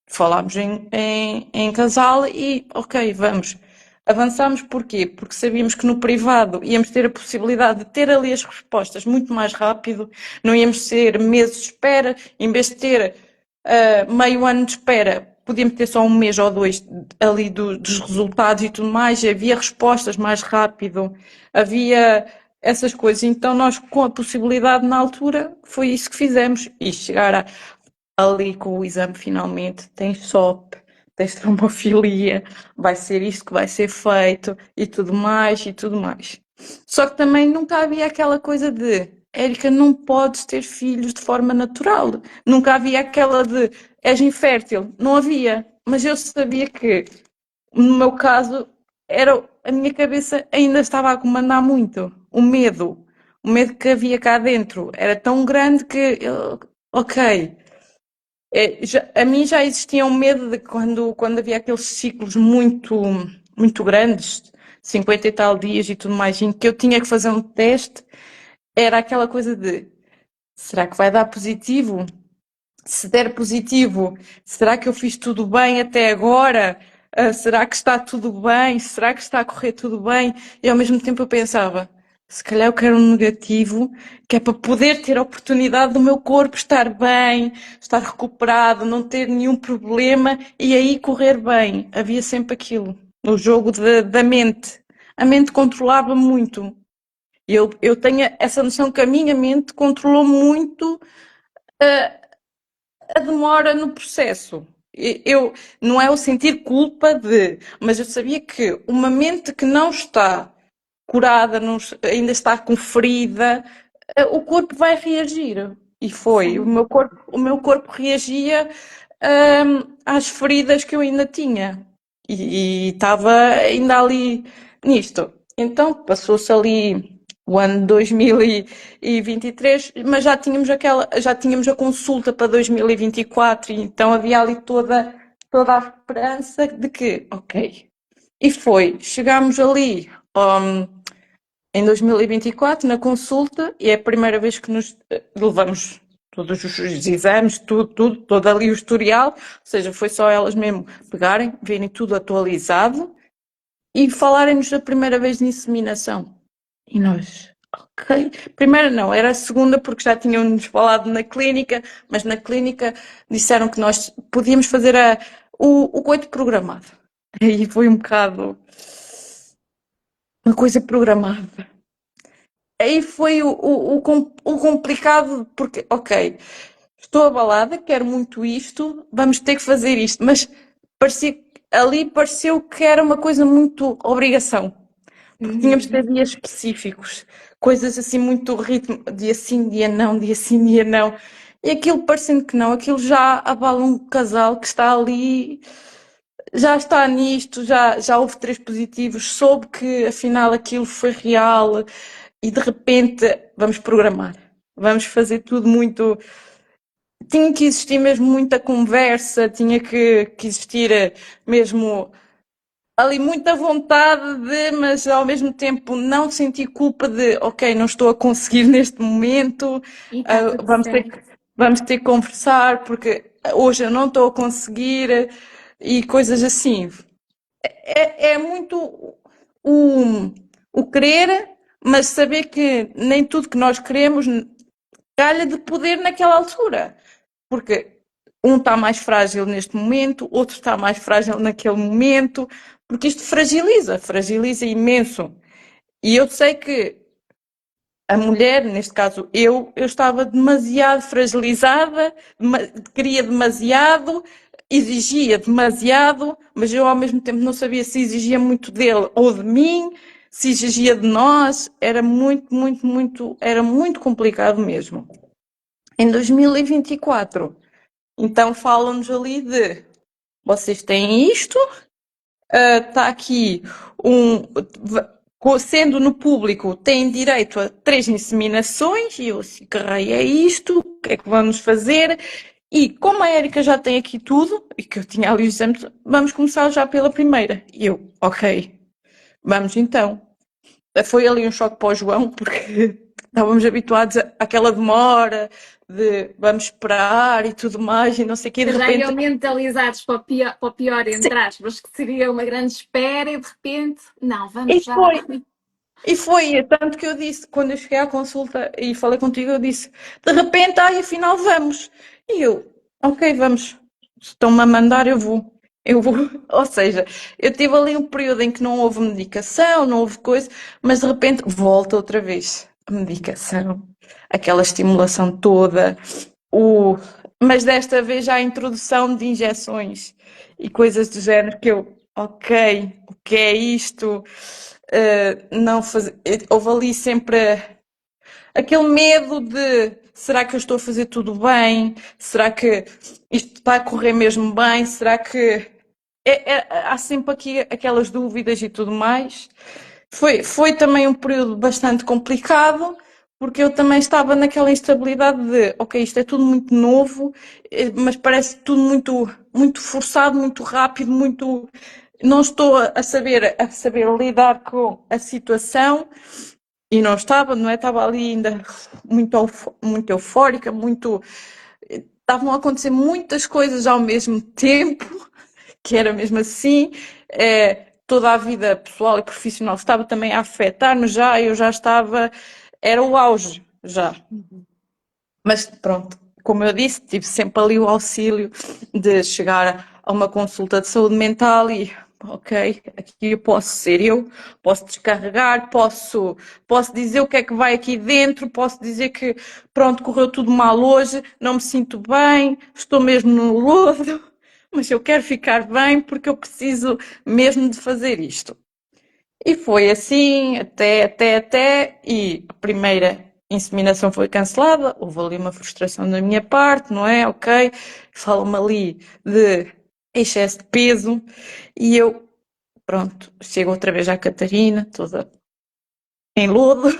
falámos em casal e, ok, vamos. Avançámos porquê? Porque sabíamos que no privado íamos ter a possibilidade de ter ali as respostas muito mais rápido, não íamos ser meses de espera, em vez de ter meio ano de espera, podíamos ter só um mês ou dois ali dos resultados e tudo mais, havia respostas mais rápido, havia essas coisas. Então nós, com a possibilidade na altura, foi isso que fizemos. E chegar ali com o exame finalmente, tens SOP, tens trombofilia, vai ser isto que vai ser feito e tudo mais e tudo mais. Só que também nunca havia aquela coisa de Érica, não podes ter filhos de forma natural. Nunca havia aquela de és infértil. Não havia. Mas eu sabia que, no meu caso, era, a minha cabeça ainda estava a comandar muito. O medo que havia cá dentro era tão grande que, ok, a mim já existia um medo de quando havia aqueles ciclos muito grandes, 50 e tal dias e tudo mais, em que eu tinha que fazer um teste, era aquela coisa de será que vai dar positivo? Se der positivo, será que eu fiz tudo bem até agora? Será que está tudo bem? Será que está a correr tudo bem? E ao mesmo tempo eu pensava, se calhar eu quero um negativo, que é para poder ter a oportunidade do meu corpo estar bem, estar recuperado, não ter nenhum problema e aí correr bem. Havia sempre aquilo, no jogo da mente. A mente controlava muito. Eu tenho essa noção que a minha mente controlou muito a demora no processo. Eu, não é o sentir culpa de, mas eu sabia que uma mente que não está curada, ainda está com ferida, o corpo vai reagir. E foi. Sim. O meu corpo reagia, às feridas que eu ainda tinha. E estava ainda ali nisto. Então passou-se ali o ano 2023, mas já tínhamos a consulta para 2024, e então havia ali toda a esperança de que, ok. E foi, chegámos ali, em 2024 na consulta e é a primeira vez que nos levamos todos os exames, tudo, todo ali o historial, ou seja, foi só elas mesmo pegarem, verem tudo atualizado e falarem-nos da primeira vez de inseminação. E nós, ok. Primeira não, era a segunda porque já tinham-nos falado na clínica, mas na clínica disseram que nós podíamos fazer o coito programado. Aí foi um bocado uma coisa programada. Aí foi o complicado, porque, ok, estou abalada, quero muito isto, vamos ter que fazer isto, mas ali pareceu que era uma coisa muito obrigação, porque tínhamos de ter Uhum. dias específicos, coisas assim muito ritmo, dia sim, dia não, dia sim, dia não. E aquilo parecendo que não, aquilo já abala um casal que está ali, já está nisto, já houve 3 positivos, soube que afinal aquilo foi real e de repente vamos programar. Vamos fazer tudo muito. Tinha que existir mesmo muita conversa, tinha que existir mesmo ali muita vontade de, mas ao mesmo tempo não sentir culpa de, ok, não estou a conseguir neste momento, E está tudo vamos ter certo. que, vamos ter que conversar porque hoje eu não estou a conseguir e coisas assim. É muito o querer, mas saber que nem tudo que nós queremos calha de poder naquela altura. Porque um está mais frágil neste momento, outro está mais frágil naquele momento, porque isto fragiliza imenso. E eu sei que a mulher, neste caso eu estava demasiado fragilizada, queria demasiado, exigia demasiado, mas eu ao mesmo tempo não sabia se exigia muito dele ou de mim, se exigia de nós, era era muito complicado mesmo. Em 2024, então falam-nos ali de vocês têm isto, está aqui um. Sendo no público, têm direito a 3 inseminações, e eu assim, que raio é isto? O que é que vamos fazer? E como a Érica já tem aqui tudo, e que eu tinha ali os exames, vamos começar já pela primeira. E eu, ok, vamos então. Foi ali um choque para o João, porque estávamos habituados àquela demora de vamos esperar e tudo mais, e não sei o quê, de Que já iam repente. mentalizados para o pior, Sim, entre aspas, que seria uma grande espera e de repente, não, vamos e já. foi. E foi, tanto que eu disse, quando eu cheguei à consulta e falei contigo, eu disse, de repente, ai, afinal vamos. E eu, ok, vamos. Estão-me a mandar, eu vou. Eu vou. Ou seja, eu tive ali um período em que não houve medicação, não houve coisa, mas de repente volta outra vez a medicação, aquela estimulação toda, o... mas desta vez já a introdução de injeções e coisas do género que eu, ok, o que é isto? Não faz... Houve ali sempre aquele medo de será que eu estou a fazer tudo bem? Será que isto está a correr mesmo bem? Será que há sempre aqui aquelas dúvidas e tudo mais. Foi também um período bastante complicado, porque eu também estava naquela instabilidade de, ok, isto é tudo muito novo, mas parece tudo muito forçado, muito rápido, muito. Não estou a saber lidar com a situação e não estava, não é? Estava ali ainda muito eufórica, muito. Estavam a acontecer muitas coisas ao mesmo tempo, que era mesmo assim. Toda a vida pessoal e profissional estava também a afetar-me já, eu já estava, era o auge já. Mas pronto, como eu disse, tive sempre ali o auxílio de chegar a uma consulta de saúde mental e, ok, aqui eu posso ser eu, posso descarregar, posso dizer o que é que vai aqui dentro, posso dizer que, pronto, correu tudo mal hoje, não me sinto bem, estou mesmo no lodo, mas eu quero ficar bem porque eu preciso mesmo de fazer isto. E foi assim, e a primeira inseminação foi cancelada, houve ali uma frustração da minha parte, não é? Ok, fala-me ali de excesso de peso, e eu, pronto, chego outra vez à Catarina, toda em lodo,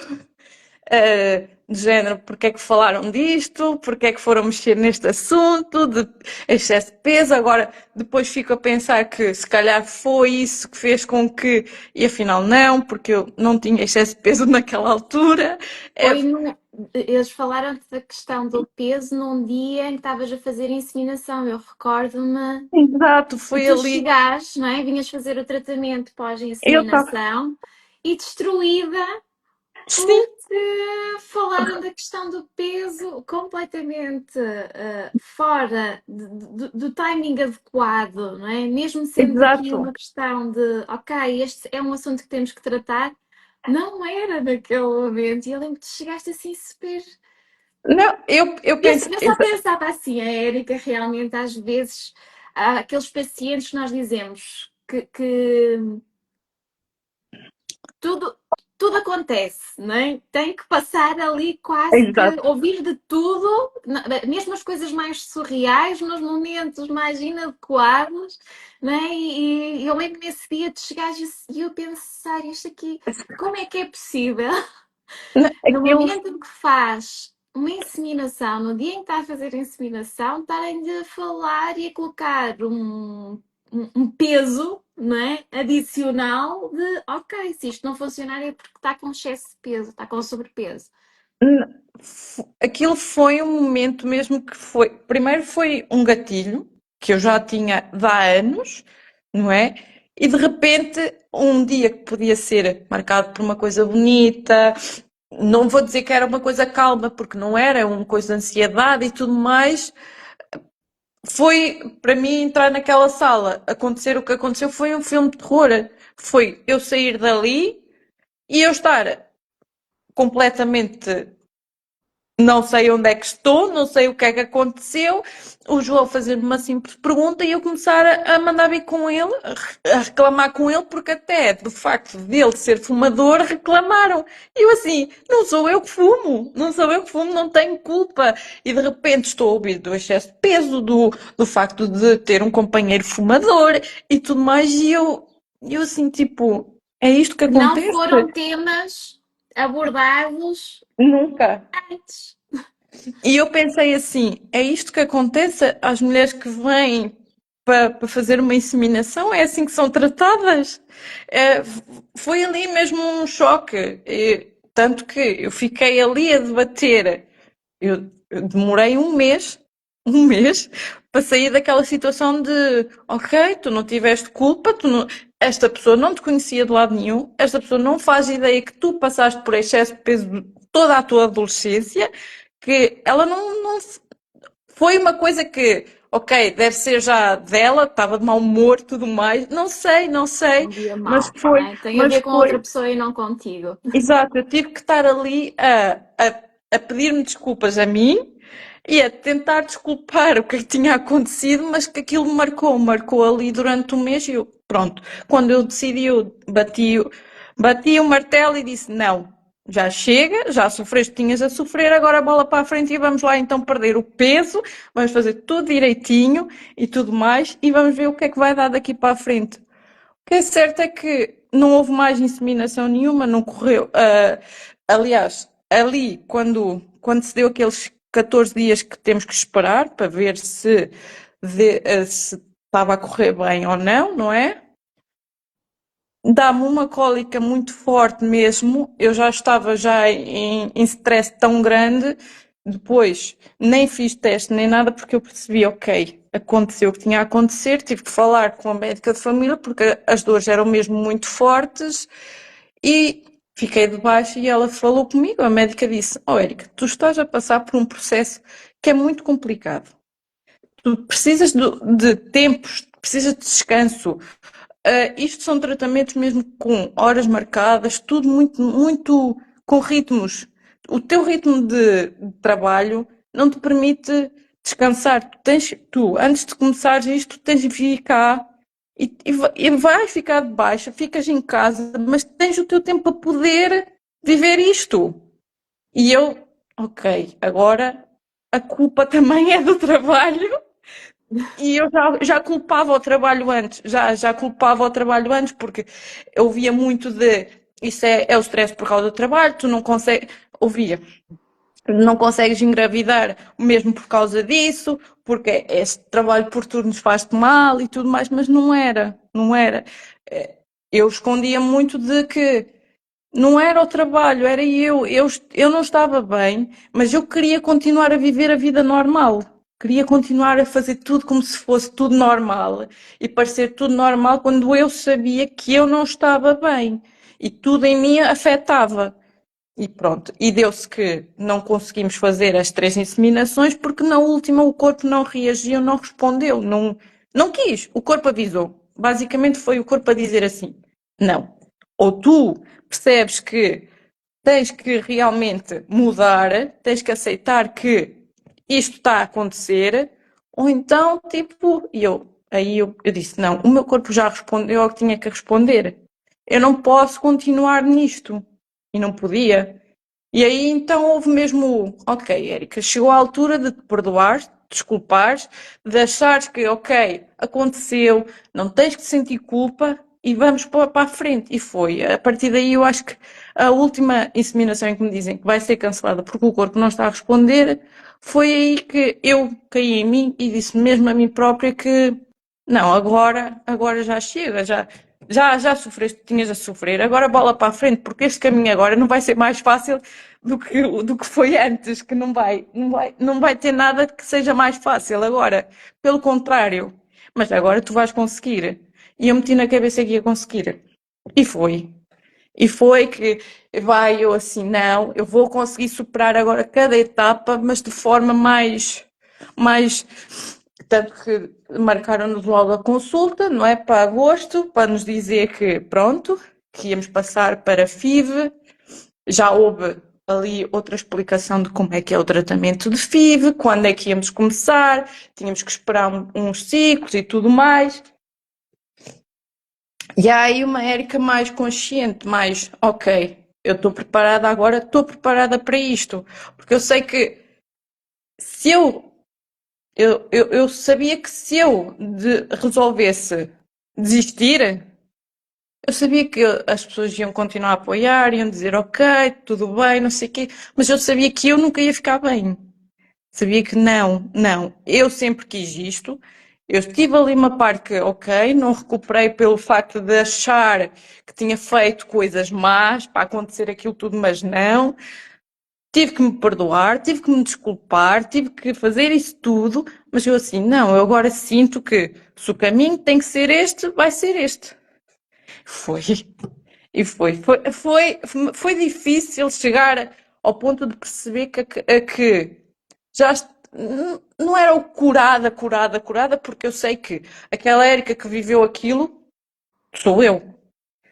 de género, porque é que falaram disto, porque é que foram mexer neste assunto de excesso de peso, agora depois fico a pensar que se calhar foi isso que fez com que, e afinal não, porque eu não tinha excesso de peso naquela altura. É, Foi eles falaram da questão do peso num dia em que estavas a fazer inseminação. Eu recordo-me. exato, E foi tu ali. chegaste, não é? Vinhas fazer o tratamento Eu estava, pós-inseminação e destruída sim, porque falaram da questão do peso completamente fora do timing adequado, não é? Mesmo sendo aqui exato. uma questão de, ok, este é um assunto que temos que tratar, não era naquele momento. E eu lembro que tu chegaste assim super. Não, eu penso, Eu só pensava assim, a Érica realmente às vezes há aqueles pacientes que nós dizemos que tudo, tudo acontece, não é? Tem que passar ali quase que exato. ouvir de tudo, mesmo as coisas mais surreais, nos momentos mais inadequados, não é? E eu lembro nesse dia de chegares e eu pensar, isto aqui, como é que é possível? No Aquilo, momento em que faz uma inseminação, no dia em que está a fazer a inseminação, estarem a falar e a colocar um peso, não é? Adicional de ok, se isto não funcionar é porque está com excesso de peso, está com sobrepeso. aquilo foi um momento mesmo que foi. Primeiro foi um gatilho que eu já tinha de há anos, não é? E de repente, um dia que podia ser marcado por uma coisa bonita, não vou dizer que era uma coisa calma, porque não era, uma coisa de ansiedade e tudo mais. Foi para mim entrar naquela sala, acontecer o que aconteceu, foi um filme de terror. Foi eu sair dali e eu estar completamente não sei onde é que estou, não sei o que é que aconteceu. O João fazer-me uma simples pergunta e eu começar a mandar vir com ele, a reclamar com ele, porque até do facto dele ser fumador reclamaram. E eu assim, não sou eu que fumo, não sou eu que fumo, não tenho culpa. E de repente estou a ouvir do excesso de peso, do facto de ter um companheiro fumador e tudo mais, e eu assim, tipo, é isto que Não acontece? foram temas abordados Nunca. antes. E eu pensei assim, é isto que acontece às mulheres que vêm para fazer uma inseminação? É assim que são tratadas? É, foi ali mesmo um choque. Tanto que eu fiquei ali a debater. Eu demorei um mês, para sair daquela situação de, ok, tu não tiveste culpa, esta pessoa não te conhecia de lado nenhum, esta pessoa não faz ideia que tu passaste por excesso de peso toda a tua adolescência, que ela não foi uma coisa que, ok, deve ser já dela, estava de mau humor, tudo mais, não sei, Um dia mas mau, não foi, é? Tem a mas ver com outra foi. pessoa e não contigo. Exato, eu tive que estar ali a pedir-me desculpas a mim e a tentar desculpar o que tinha acontecido, mas que aquilo me marcou ali durante um mês e eu, pronto, quando eu decidi, eu bati o martelo e disse, não, já chega, já sofreste, tinhas a sofrer, agora a bola para a frente e vamos lá então perder o peso, vamos fazer tudo direitinho e tudo mais e vamos ver o que é que vai dar daqui para a frente. O que é certo é que não houve mais inseminação nenhuma, não correu. Aliás, ali, quando se deu aqueles 14 dias que temos que esperar para ver se estava a correr bem ou não, não é? Dá-me uma cólica muito forte mesmo. Eu já estava já em stress tão grande. Depois nem fiz teste nem nada porque eu percebi, ok, aconteceu o que tinha a acontecer. Tive que falar com a médica de família porque as dores eram mesmo muito fortes e fiquei de baixo e ela falou comigo. A médica disse: Oh, Érica, tu estás a passar por um processo que é muito complicado. Tu precisas de tempos, precisas de descanso. Isto são tratamentos mesmo com horas marcadas, tudo muito com ritmos. O teu ritmo de trabalho não te permite descansar. Antes de começares isto, tens de vir cá e vais ficar de baixa, ficas em casa, mas tens o teu tempo para poder viver isto. E eu, ok, agora a culpa também é do trabalho e eu já culpava o trabalho antes, já culpava o trabalho antes, porque eu ouvia muito de isso é o stress por causa do trabalho, tu não consegues, ouvia, não consegues engravidar mesmo por causa disso, porque este trabalho por turnos faz-te mal e tudo mais, mas não era. Eu escondia muito de que não era o trabalho, era eu não estava bem, mas eu queria continuar a viver a vida normal. Queria continuar a fazer tudo como se fosse tudo normal e parecer tudo normal quando eu sabia que eu não estava bem e tudo em mim afetava. E pronto, e deu-se que não conseguimos fazer as 3 inseminações porque na última o corpo não reagiu, não respondeu, não quis. O corpo avisou. Basicamente foi o corpo a dizer assim: não. Ou tu percebes que tens que realmente mudar, tens que aceitar que isto está a acontecer, ou então, tipo, eu disse: não, o meu corpo já respondeu ao que tinha que responder. Eu não posso continuar nisto. E não podia. E aí então houve mesmo, ok, Érica, chegou a altura de te perdoares, de desculpares, de achares que, ok, aconteceu, não tens que sentir culpa e vamos para a frente. E foi. A partir daí eu acho que a última inseminação em que me dizem que vai ser cancelada porque o corpo não está a responder, foi aí que eu caí em mim e disse mesmo a mim própria que não, agora já chega, já sofreste, tinhas a sofrer, agora bola para a frente, porque este caminho agora não vai ser mais fácil do que foi antes, que não vai ter nada que seja mais fácil agora, pelo contrário, mas agora tu vais conseguir. E eu meti na cabeça que ia conseguir. E foi. E foi que vai eu assim, não, eu vou conseguir superar agora cada etapa, mas de forma mais, tanto que marcaram-nos logo a consulta, não é? Para agosto, para nos dizer que pronto, que íamos passar para FIV. Já houve ali outra explicação de como é que é o tratamento de FIV, quando é que íamos começar, tínhamos que esperar uns ciclos e tudo mais. E há aí uma Érica mais consciente, mais, ok, eu estou preparada agora, estou preparada para isto. Porque eu sei que se eu sabia que se eu resolvesse desistir, eu sabia que as pessoas iam continuar a apoiar, iam dizer ok, tudo bem, não sei o quê, mas eu sabia que eu nunca ia ficar bem. Sabia que não, não. Eu sempre quis isto. Eu tive ali uma parte que, ok, não recuperei pelo facto de achar que tinha feito coisas más para acontecer aquilo tudo, mas não. Tive que me perdoar, tive que me desculpar, tive que fazer isso tudo, mas eu assim, não, eu agora sinto que se o caminho tem que ser este, vai ser este. Foi. E foi difícil chegar ao ponto de perceber que já não era o curada, porque eu sei que aquela Érica que viveu aquilo sou eu.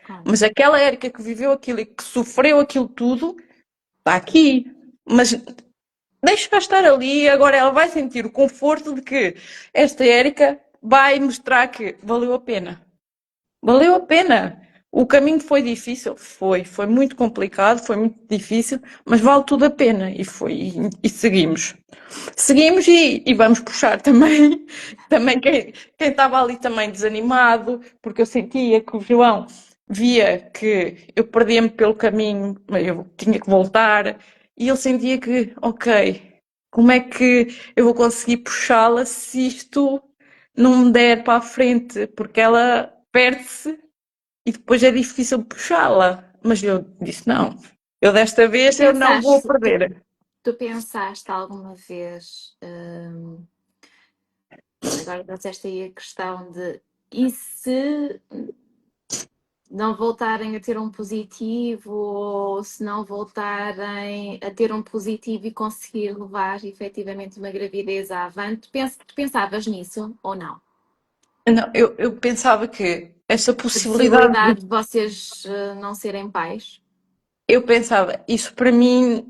Claro. Mas aquela Érica que viveu aquilo e que sofreu aquilo tudo está aqui. Mas deixa estar ali, agora ela vai sentir o conforto de que esta Érica vai mostrar que valeu a pena. Valeu a pena. O caminho foi difícil, foi muito complicado, foi muito difícil, mas vale tudo a pena e seguimos. Seguimos e vamos puxar também, também quem estava ali também desanimado, porque eu sentia que o João via que eu perdia-me pelo caminho, eu tinha que voltar, e ele sentia que, ok, como é que eu vou conseguir puxá-la se isto não me der para a frente, porque ela perde-se e depois é difícil puxá-la. Mas eu disse, não, eu desta Tu vez eu não vou pensaste, tu, perder. tu pensaste alguma vez, agora trouxeste aí a questão de e se não voltarem a ter um positivo ou se não voltarem a ter um positivo e conseguir levar efetivamente uma gravidez avante, tu pensavas nisso ou não? Não, eu pensava que essa A possibilidade, possibilidade de vocês não serem pais? eu pensava, isso para mim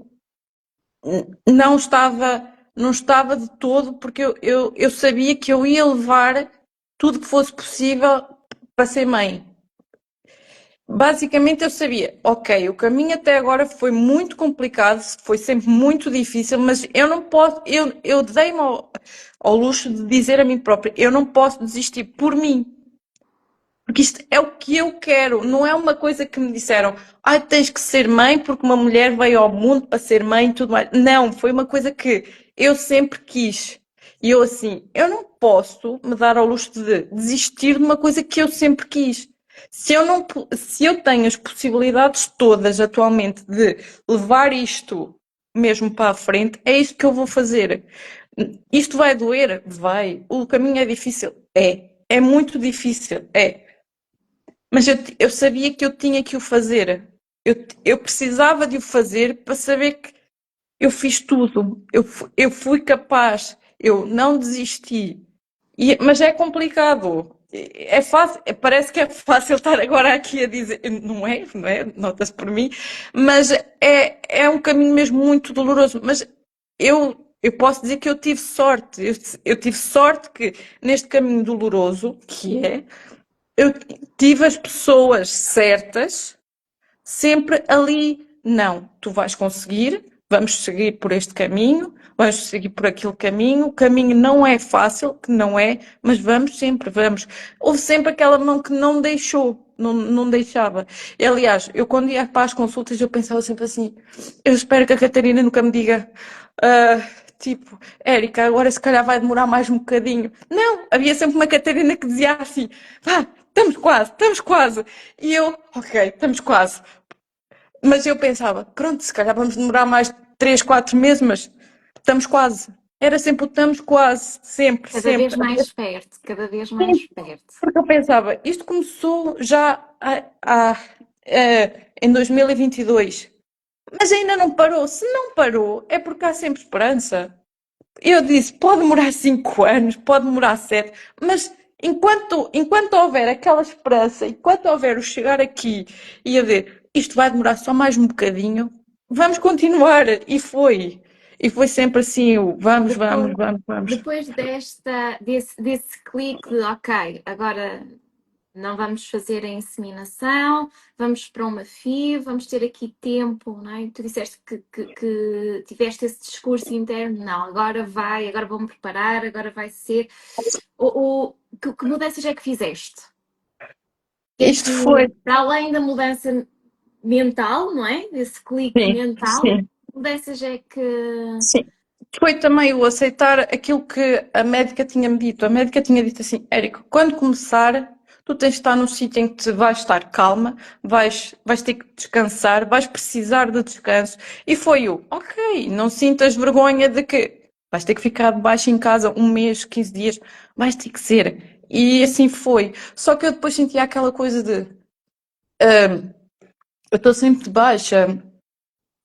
não estava, não estava de todo, porque eu sabia que eu ia levar tudo que fosse possível para ser mãe. Basicamente eu sabia, ok, o caminho até agora foi muito complicado, foi sempre muito difícil, mas eu não posso, eu dei-me ao luxo de dizer a mim própria, eu não posso desistir por mim. Porque isto é o que eu quero, não é uma coisa que me disseram, ai, tens que ser mãe porque uma mulher veio ao mundo para ser mãe e tudo mais. Não, foi uma coisa que eu sempre quis. E eu assim, eu não posso me dar ao luxo de desistir de uma coisa que eu sempre quis. Se eu não, se eu tenho as possibilidades todas atualmente de levar isto mesmo para a frente, é isso que eu vou fazer. Isto vai doer? Vai. O caminho é difícil? É. É muito difícil? É. Mas eu sabia que eu tinha que o fazer. Eu precisava de o fazer para saber que eu fiz tudo. Eu fui capaz. Eu não desisti. Mas é complicado. É fácil, parece que é fácil estar agora aqui a dizer, não é, não é? Nota-se por mim, mas é um caminho mesmo muito doloroso. Mas eu posso dizer que eu tive sorte. Eu tive sorte que neste caminho doloroso, que é, eu tive as pessoas certas sempre ali. Não, tu vais conseguir, vamos seguir por este caminho, vamos seguir por aquele caminho. O caminho não é fácil, que não é, mas vamos sempre, vamos. Houve sempre aquela mão que não deixou, não deixava. E, aliás, eu quando ia para as consultas, eu pensava sempre assim: eu espero que a Catarina nunca me diga. "Ah, tipo, Érica, agora se calhar vai demorar mais um bocadinho." Não, havia sempre uma Catarina que dizia assim: vá, estamos quase, estamos quase. E eu, ok, estamos quase. Mas eu pensava, pronto, se calhar vamos demorar mais 3, 4 meses, mas estamos quase. Era sempre o estamos quase, sempre, Cada vez sempre. mais perto, cada vez mais perto. Porque eu pensava, isto começou já em 2022, mas ainda não parou. Se não parou, é porque há sempre esperança. Eu disse, pode demorar 5 anos, pode demorar 7, mas enquanto houver aquela esperança, enquanto houver o chegar aqui e a ver, isto vai demorar só mais um bocadinho, vamos continuar. E foi sempre assim, vamos, vamos, Depois, vamos, vamos. depois desse clique de ok, agora não vamos fazer a inseminação, vamos para uma FIV, vamos ter aqui tempo, não é? Tu disseste que tiveste esse discurso interno, não, agora vai, agora vou-me preparar, agora vai ser. Que mudanças é que fizeste? Que é Isto foi, para além da mudança mental, não é? Esse clique sim, mental, sim, que mudanças é que. sim. Foi também o aceitar aquilo que a médica tinha-me dito. A médica tinha dito assim, Érico, quando começar, tu tens de estar num sítio em que te vais estar calma, vais ter que descansar, vais precisar de descanso. E foi o, ok, não sintas vergonha de que vais ter que ficar de baixo em casa um mês, 15 dias, vais ter que ser. E assim foi. Só que eu depois sentia aquela coisa de, eu estou sempre de baixa,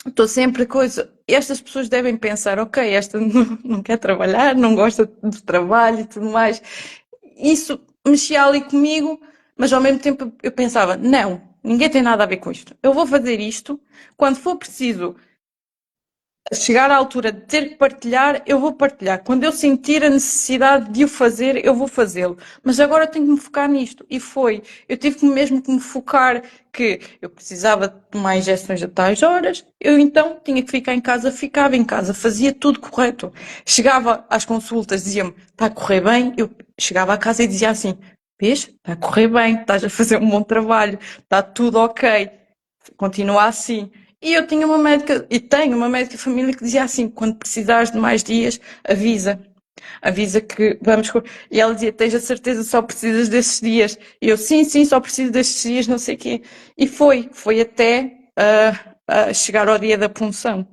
estou sempre coisa. Estas pessoas devem pensar, ok, esta não quer trabalhar, não gosta de trabalho e tudo mais. Isso mexia ali comigo, mas ao mesmo tempo eu pensava, não, ninguém tem nada a ver com isto. Eu vou fazer isto, quando for preciso chegar à altura de ter que partilhar, eu vou partilhar. Quando eu sentir a necessidade de o fazer, eu vou fazê-lo. Mas agora eu tenho que me focar nisto. E foi. Eu tive mesmo que me focar que eu precisava de tomar injeções a tais horas. Eu então tinha que ficar em casa, ficava em casa, fazia tudo correto. Chegava às consultas, dizia-me, está a correr bem. Eu chegava à casa e dizia assim, vês, está a correr bem, estás a fazer um bom trabalho, está tudo ok. Continua assim. E eu tinha uma médica, e tenho uma médica de família que dizia assim: quando precisares de mais dias, avisa. Avisa que vamos. E ela dizia: tens a certeza, só precisas desses dias. E eu: sim, sim, só preciso destes dias, não sei o quê. E foi até chegar ao dia da punção.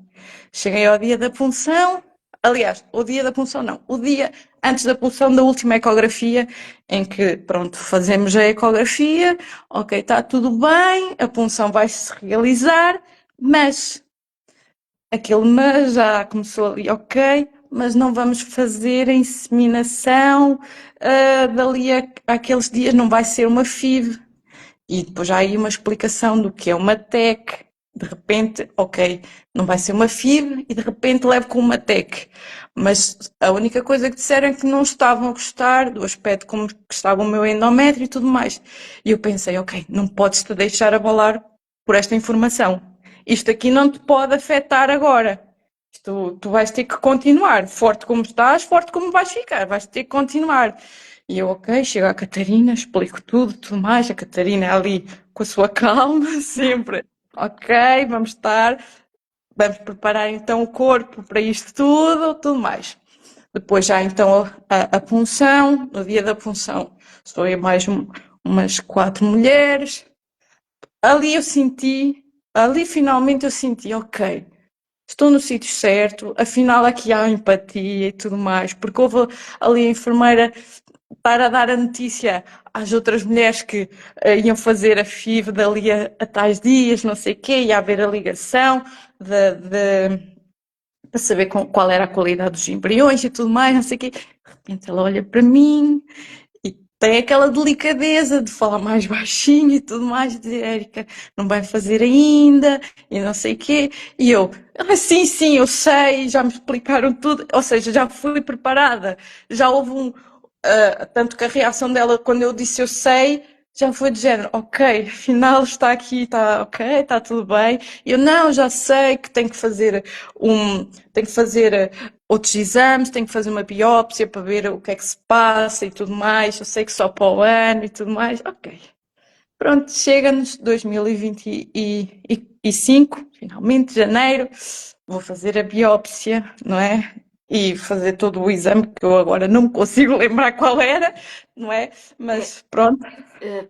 Cheguei ao dia da punção, aliás, o dia da punção não, o dia antes da punção da última ecografia, em que, pronto, fazemos a ecografia, ok, está tudo bem, a punção vai-se realizar, mas aquele mas já começou ali, ok, mas não vamos fazer a inseminação dali àqueles dias, não vai ser uma FIV. E depois há aí uma explicação do que é uma TEC. De repente, ok, não vai ser uma FIV e de repente levo com uma TEC. Mas a única coisa que disseram é que não estavam a gostar do aspecto como que estava o meu endométrio e tudo mais. E eu pensei, ok, não podes te deixar abalar por esta informação. Isto aqui não te pode afetar agora. Tu vais ter que continuar. Forte como estás, forte como vais ficar. Vais ter que continuar. E eu, ok, chego à Catarina, explico tudo, tudo mais. A Catarina é ali com a sua calma, sempre. Ok, vamos preparar então o corpo para isto tudo, tudo mais. Depois já então a punção, no dia da punção, sou eu mais umas 4 mulheres. Ali eu senti, ali finalmente eu senti, ok, estou no sítio certo, afinal aqui há empatia e tudo mais, porque houve ali a enfermeira estar a dar a notícia às outras mulheres que iam fazer a FIV dali a tais dias, não sei o quê, ia haver a ligação para saber qual era a qualidade dos embriões e tudo mais, não sei o quê. De repente ela olha para mim e tem aquela delicadeza de falar mais baixinho e tudo mais, de dizer, Érica, não vai fazer ainda, e não sei o quê. E eu, sim, sim, eu sei, já me explicaram tudo, ou seja, já fui preparada. Já houve tanto que a reação dela quando eu disse eu sei, já foi de género, ok, afinal está aqui, está ok, está tudo bem. E eu, não, já sei que tenho que fazer outros exames, tenho que fazer uma biópsia para ver o que é que se passa e tudo mais. Eu sei que só para o ano e tudo mais. Ok. Pronto, chega-nos 2025, finalmente, janeiro, vou fazer a biópsia, não é? E fazer todo o exame, que eu agora não me consigo lembrar qual era, não é? É, Mas pronto,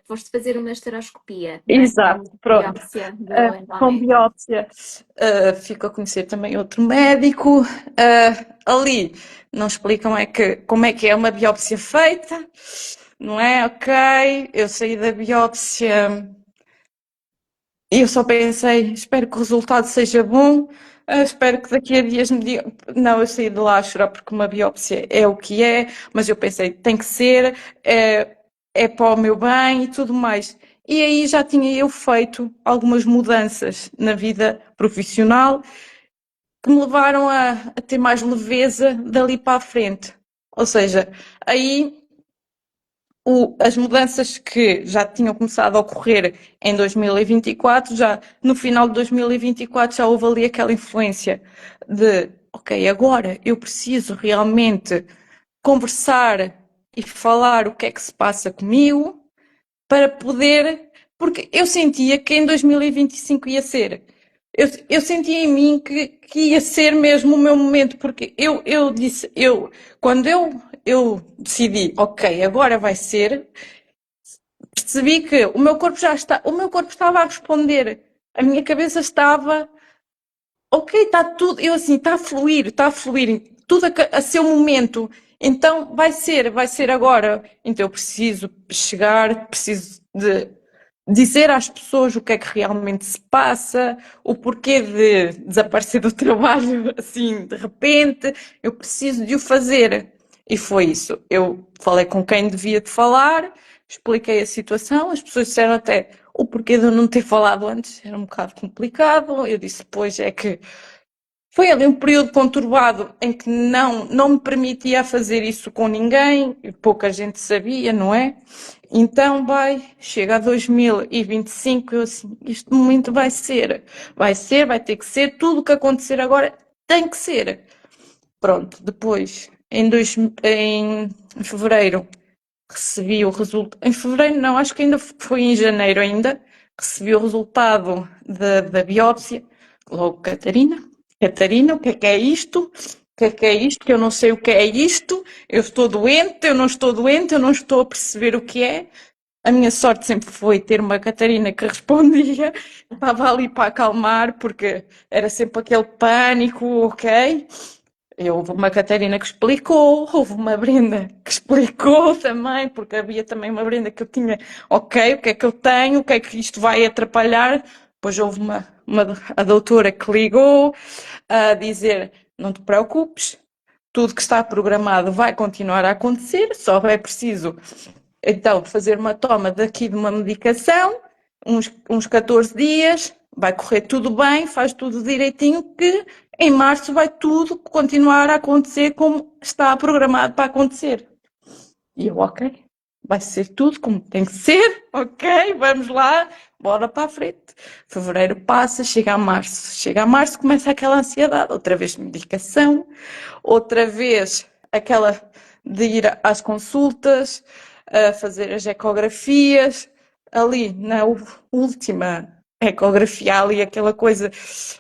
foste fazer uma esteroscopia, não é? exato, Com pronto. biópsia do Com endométrio. biópsia, fico a conhecer também outro médico. Ali não explicam como é que é uma biópsia feita, não é? Ok, eu saí da biópsia e eu só pensei, espero que o resultado seja bom, espero que daqui a dias me digam. Não, eu saí de lá a chorar porque uma biópsia é o que é, mas eu pensei, tem que ser, é para o meu bem e tudo mais. e aí já tinha eu feito algumas mudanças na vida profissional que me levaram a ter mais leveza dali para a frente. Ou seja, aí as mudanças que já tinham começado a ocorrer em 2024, já no final de 2024 já houve ali aquela influência de, ok, agora eu preciso realmente conversar e falar o que é que se passa comigo para poder, porque eu sentia que em 2025 ia ser. Eu sentia em mim que ia ser mesmo o meu momento, porque eu disse, quando eu decidi, ok, agora vai ser, percebi que o meu corpo já está, o meu corpo estava a responder, a minha cabeça estava, ok, está tudo, eu assim, está a fluir, tudo a seu momento. Então vai ser agora. Então eu preciso chegar, preciso de dizer às pessoas o que é que realmente se passa, o porquê de desaparecer do trabalho assim de repente. Eu preciso de o fazer. E foi isso. Eu falei com quem devia de falar, expliquei a situação, as pessoas disseram até o porquê de eu não ter falado antes, era um bocado complicado. Eu disse, pois é que foi ali um período conturbado em que não me permitia fazer isso com ninguém, e pouca gente sabia, não é? Então chega a 2025, eu assim, este momento vai ter que ser, tudo o que acontecer agora tem que ser. Pronto, depois, em fevereiro, recebi o resultado. Em fevereiro, não, acho que ainda foi em janeiro ainda. Recebi o resultado da biópsia. Logo, Catarina. Catarina, o que é isto? O que é isto? Que eu não sei o que é isto. Eu estou doente, eu não estou doente, eu não estou a perceber o que é. A minha sorte sempre foi ter uma Catarina que respondia, estava ali para acalmar, porque era sempre aquele pânico, ok? Houve uma Catarina que explicou, houve uma Brenda que explicou também, porque havia também uma Brenda que eu tinha, ok, o que é que eu tenho, o que é que isto vai atrapalhar. Depois houve a doutora que ligou a dizer, não te preocupes, tudo que está programado vai continuar a acontecer, só é preciso então fazer uma toma daqui de uma medicação, uns 14 dias, vai correr tudo bem, faz tudo direitinho, que em março vai tudo continuar a acontecer como está programado para acontecer. E eu, ok, vai ser tudo como tem que ser, ok, vamos lá, bora para a frente. Fevereiro passa, chega a março. Chega a março, começa aquela ansiedade, outra vez medicação, outra vez aquela de ir às consultas, a fazer as ecografias, ali na última ecografia, ali aquela coisa,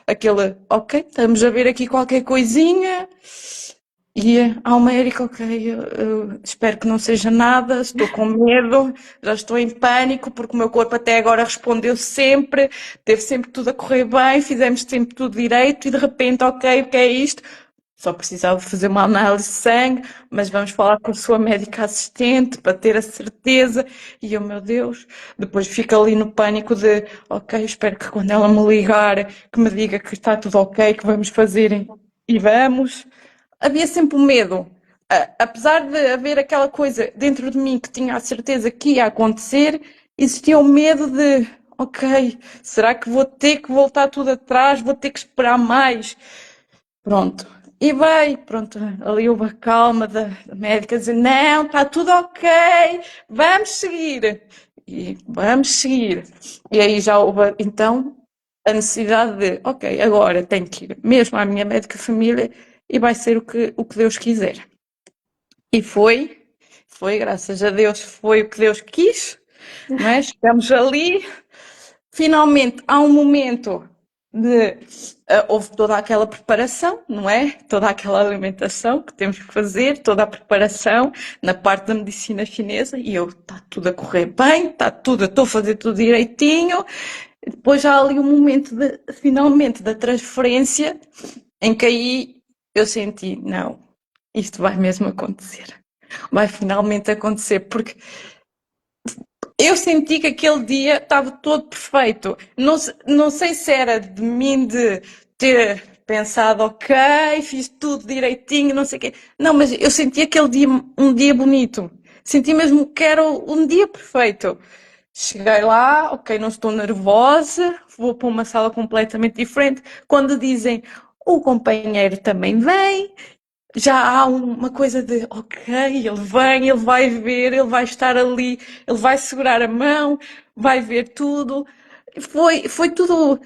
aquele, ok, estamos a ver aqui qualquer coisinha, e ao médico, ok, eu espero que não seja nada, estou com medo, já estou em pânico, porque o meu corpo até agora respondeu sempre, teve sempre tudo a correr bem, fizemos sempre tudo direito, e de repente, ok, o que é isto? Só precisava fazer uma análise de sangue, mas vamos falar com a sua médica assistente para ter a certeza. E eu, meu Deus, depois fico ali no pânico de, ok, espero que quando ela me ligar, que me diga que está tudo ok, que vamos fazer e vamos. Havia sempre o medo. Apesar de haver aquela coisa dentro de mim que tinha a certeza que ia acontecer, existia o medo de, ok, será que vou ter que voltar tudo atrás, vou ter que esperar mais? Pronto. E vai, pronto, ali houve a calma da médica dizer, não, está tudo ok, vamos seguir. E vamos seguir. E aí já houve, então, a necessidade de, ok, agora tenho que ir mesmo à minha médica de família e vai ser o que Deus quiser. E foi, graças a Deus, foi o que Deus quis, não é? Chegamos ali, finalmente há um momento de. Houve toda aquela preparação, não é? Toda aquela alimentação que temos que fazer, toda a preparação na parte da medicina chinesa, e eu, está tudo a correr bem, está tudo, eu estou a fazer tudo direitinho. E depois há ali um momento de, finalmente, da transferência, em que aí eu senti, não, isto vai mesmo acontecer. Vai finalmente acontecer, porque eu senti que aquele dia estava todo perfeito. Não sei se era de mim de ter pensado, ok, fiz tudo direitinho, não sei o quê. Não, mas eu senti aquele dia um dia bonito. Senti mesmo que era um dia perfeito. Cheguei lá, ok, não estou nervosa, vou para uma sala completamente diferente. Quando dizem o companheiro também vem, já há uma coisa de, ok, ele vem, ele vai ver, ele vai estar ali, ele vai segurar a mão, vai ver tudo. Foi tudo,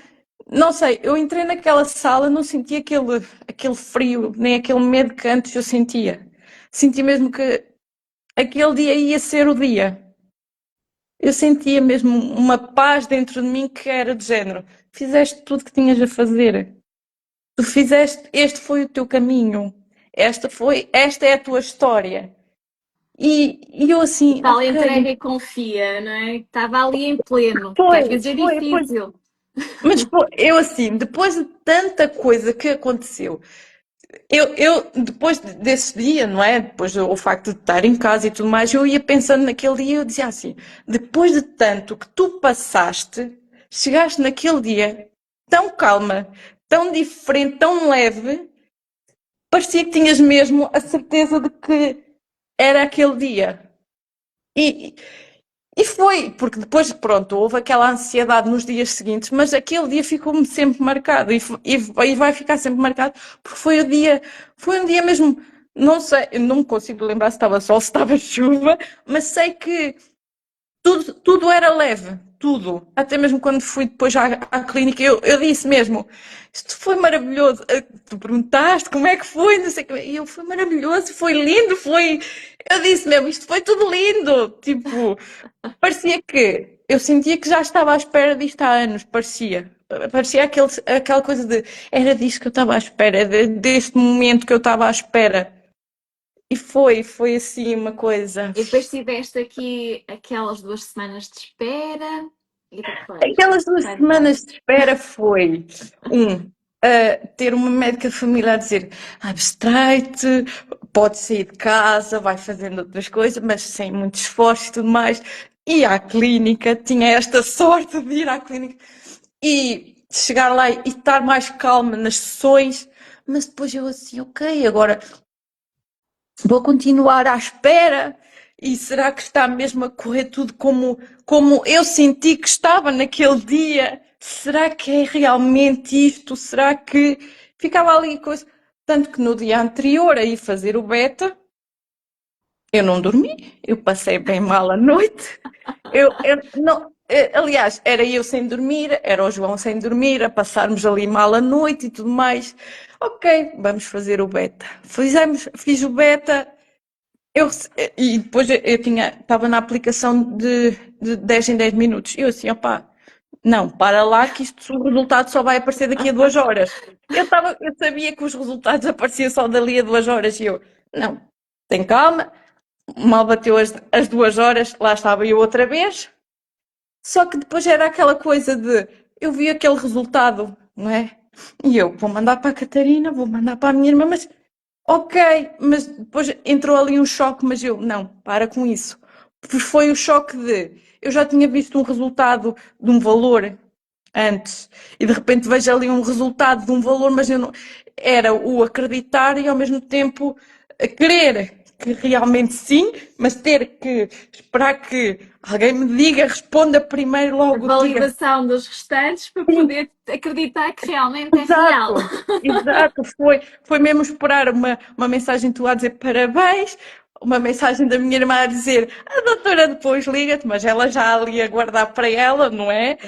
não sei, eu entrei naquela sala, não senti aquele frio, nem aquele medo que antes eu sentia. Senti mesmo que aquele dia ia ser o dia. Eu sentia mesmo uma paz dentro de mim que era de género. Fizeste tudo que tinhas a fazer. Tu fizeste, este foi o teu caminho. Esta é a tua história. E eu assim, Tal ok, entrega e confia, não é? Estava ali em pleno, que às foi, vezes é foi. difícil. Mas eu assim, depois de tanta coisa que aconteceu, eu depois desse dia, não é? Depois do o facto de estar em casa e tudo mais, eu ia pensando naquele dia e eu dizia assim, depois de tanto que tu passaste, chegaste naquele dia tão calma, tão diferente, tão leve, parecia que tinhas mesmo a certeza de que era aquele dia. E, e foi, porque depois, pronto, houve aquela ansiedade nos dias seguintes, mas aquele dia ficou-me sempre marcado e vai ficar sempre marcado, porque foi um dia mesmo, não sei, eu não me consigo lembrar se estava sol, se estava chuva, mas sei que tudo era leve, tudo. Até mesmo quando fui depois à clínica, eu disse mesmo, isto foi maravilhoso. Tu perguntaste como é que foi, não sei o que. E eu, foi maravilhoso, foi lindo, foi. Eu disse mesmo, isto foi tudo lindo. Tipo, parecia que eu sentia que já estava à espera disto há anos, parecia. Parecia aquela coisa de era disto que eu estava à espera, deste momento que eu estava à espera. E foi assim uma coisa. E depois tiveste aqui aquelas 2 semanas de espera e depois, Aquelas duas vai então. semanas de espera foi ter uma médica familiar dizer abstrai-te, pode sair de casa, vai fazendo outras coisas, mas sem muito esforço e tudo mais. E à clínica, tinha esta sorte de ir à clínica e chegar lá e estar mais calma nas sessões, mas depois eu assim, ok, agora vou continuar à espera. E será que está mesmo a correr tudo como eu senti que estava naquele dia? Será que é realmente isto? Será que ficava ali coisa? Tanto que no dia anterior a ir fazer o beta, eu não dormi, eu passei bem mal a noite. Eu não, aliás, era eu sem dormir, era o João sem dormir, a passarmos ali mal a noite e tudo mais. Ok, vamos fazer o beta. Fiz o beta, eu, e depois estava na aplicação de 10 em 10 minutos. Eu assim, opá, não, para lá que isto, o resultado só vai aparecer daqui a 2 horas. Eu sabia que os resultados apareciam só dali a 2 horas e eu, não, tem calma, mal bateu as 2 horas, lá estava eu outra vez. Só que depois era aquela coisa de, eu vi aquele resultado, não é? E eu, vou mandar para a Catarina, vou mandar para a minha irmã, mas ok, mas depois entrou ali um choque, mas eu, não, para com isso. Porque foi o choque de, eu já tinha visto um resultado de um valor antes, e de repente vejo ali um resultado de um valor, mas eu não, era o acreditar e ao mesmo tempo a querer que realmente sim, mas ter que esperar que alguém me diga, responda primeiro, A logo diga validação dos restantes para sim. poder acreditar que realmente é real. Exato, exato. Foi mesmo esperar uma mensagem tua a dizer parabéns, uma mensagem da minha irmã a dizer a doutora depois liga-te, mas ela já ali a guardar para ela, não é?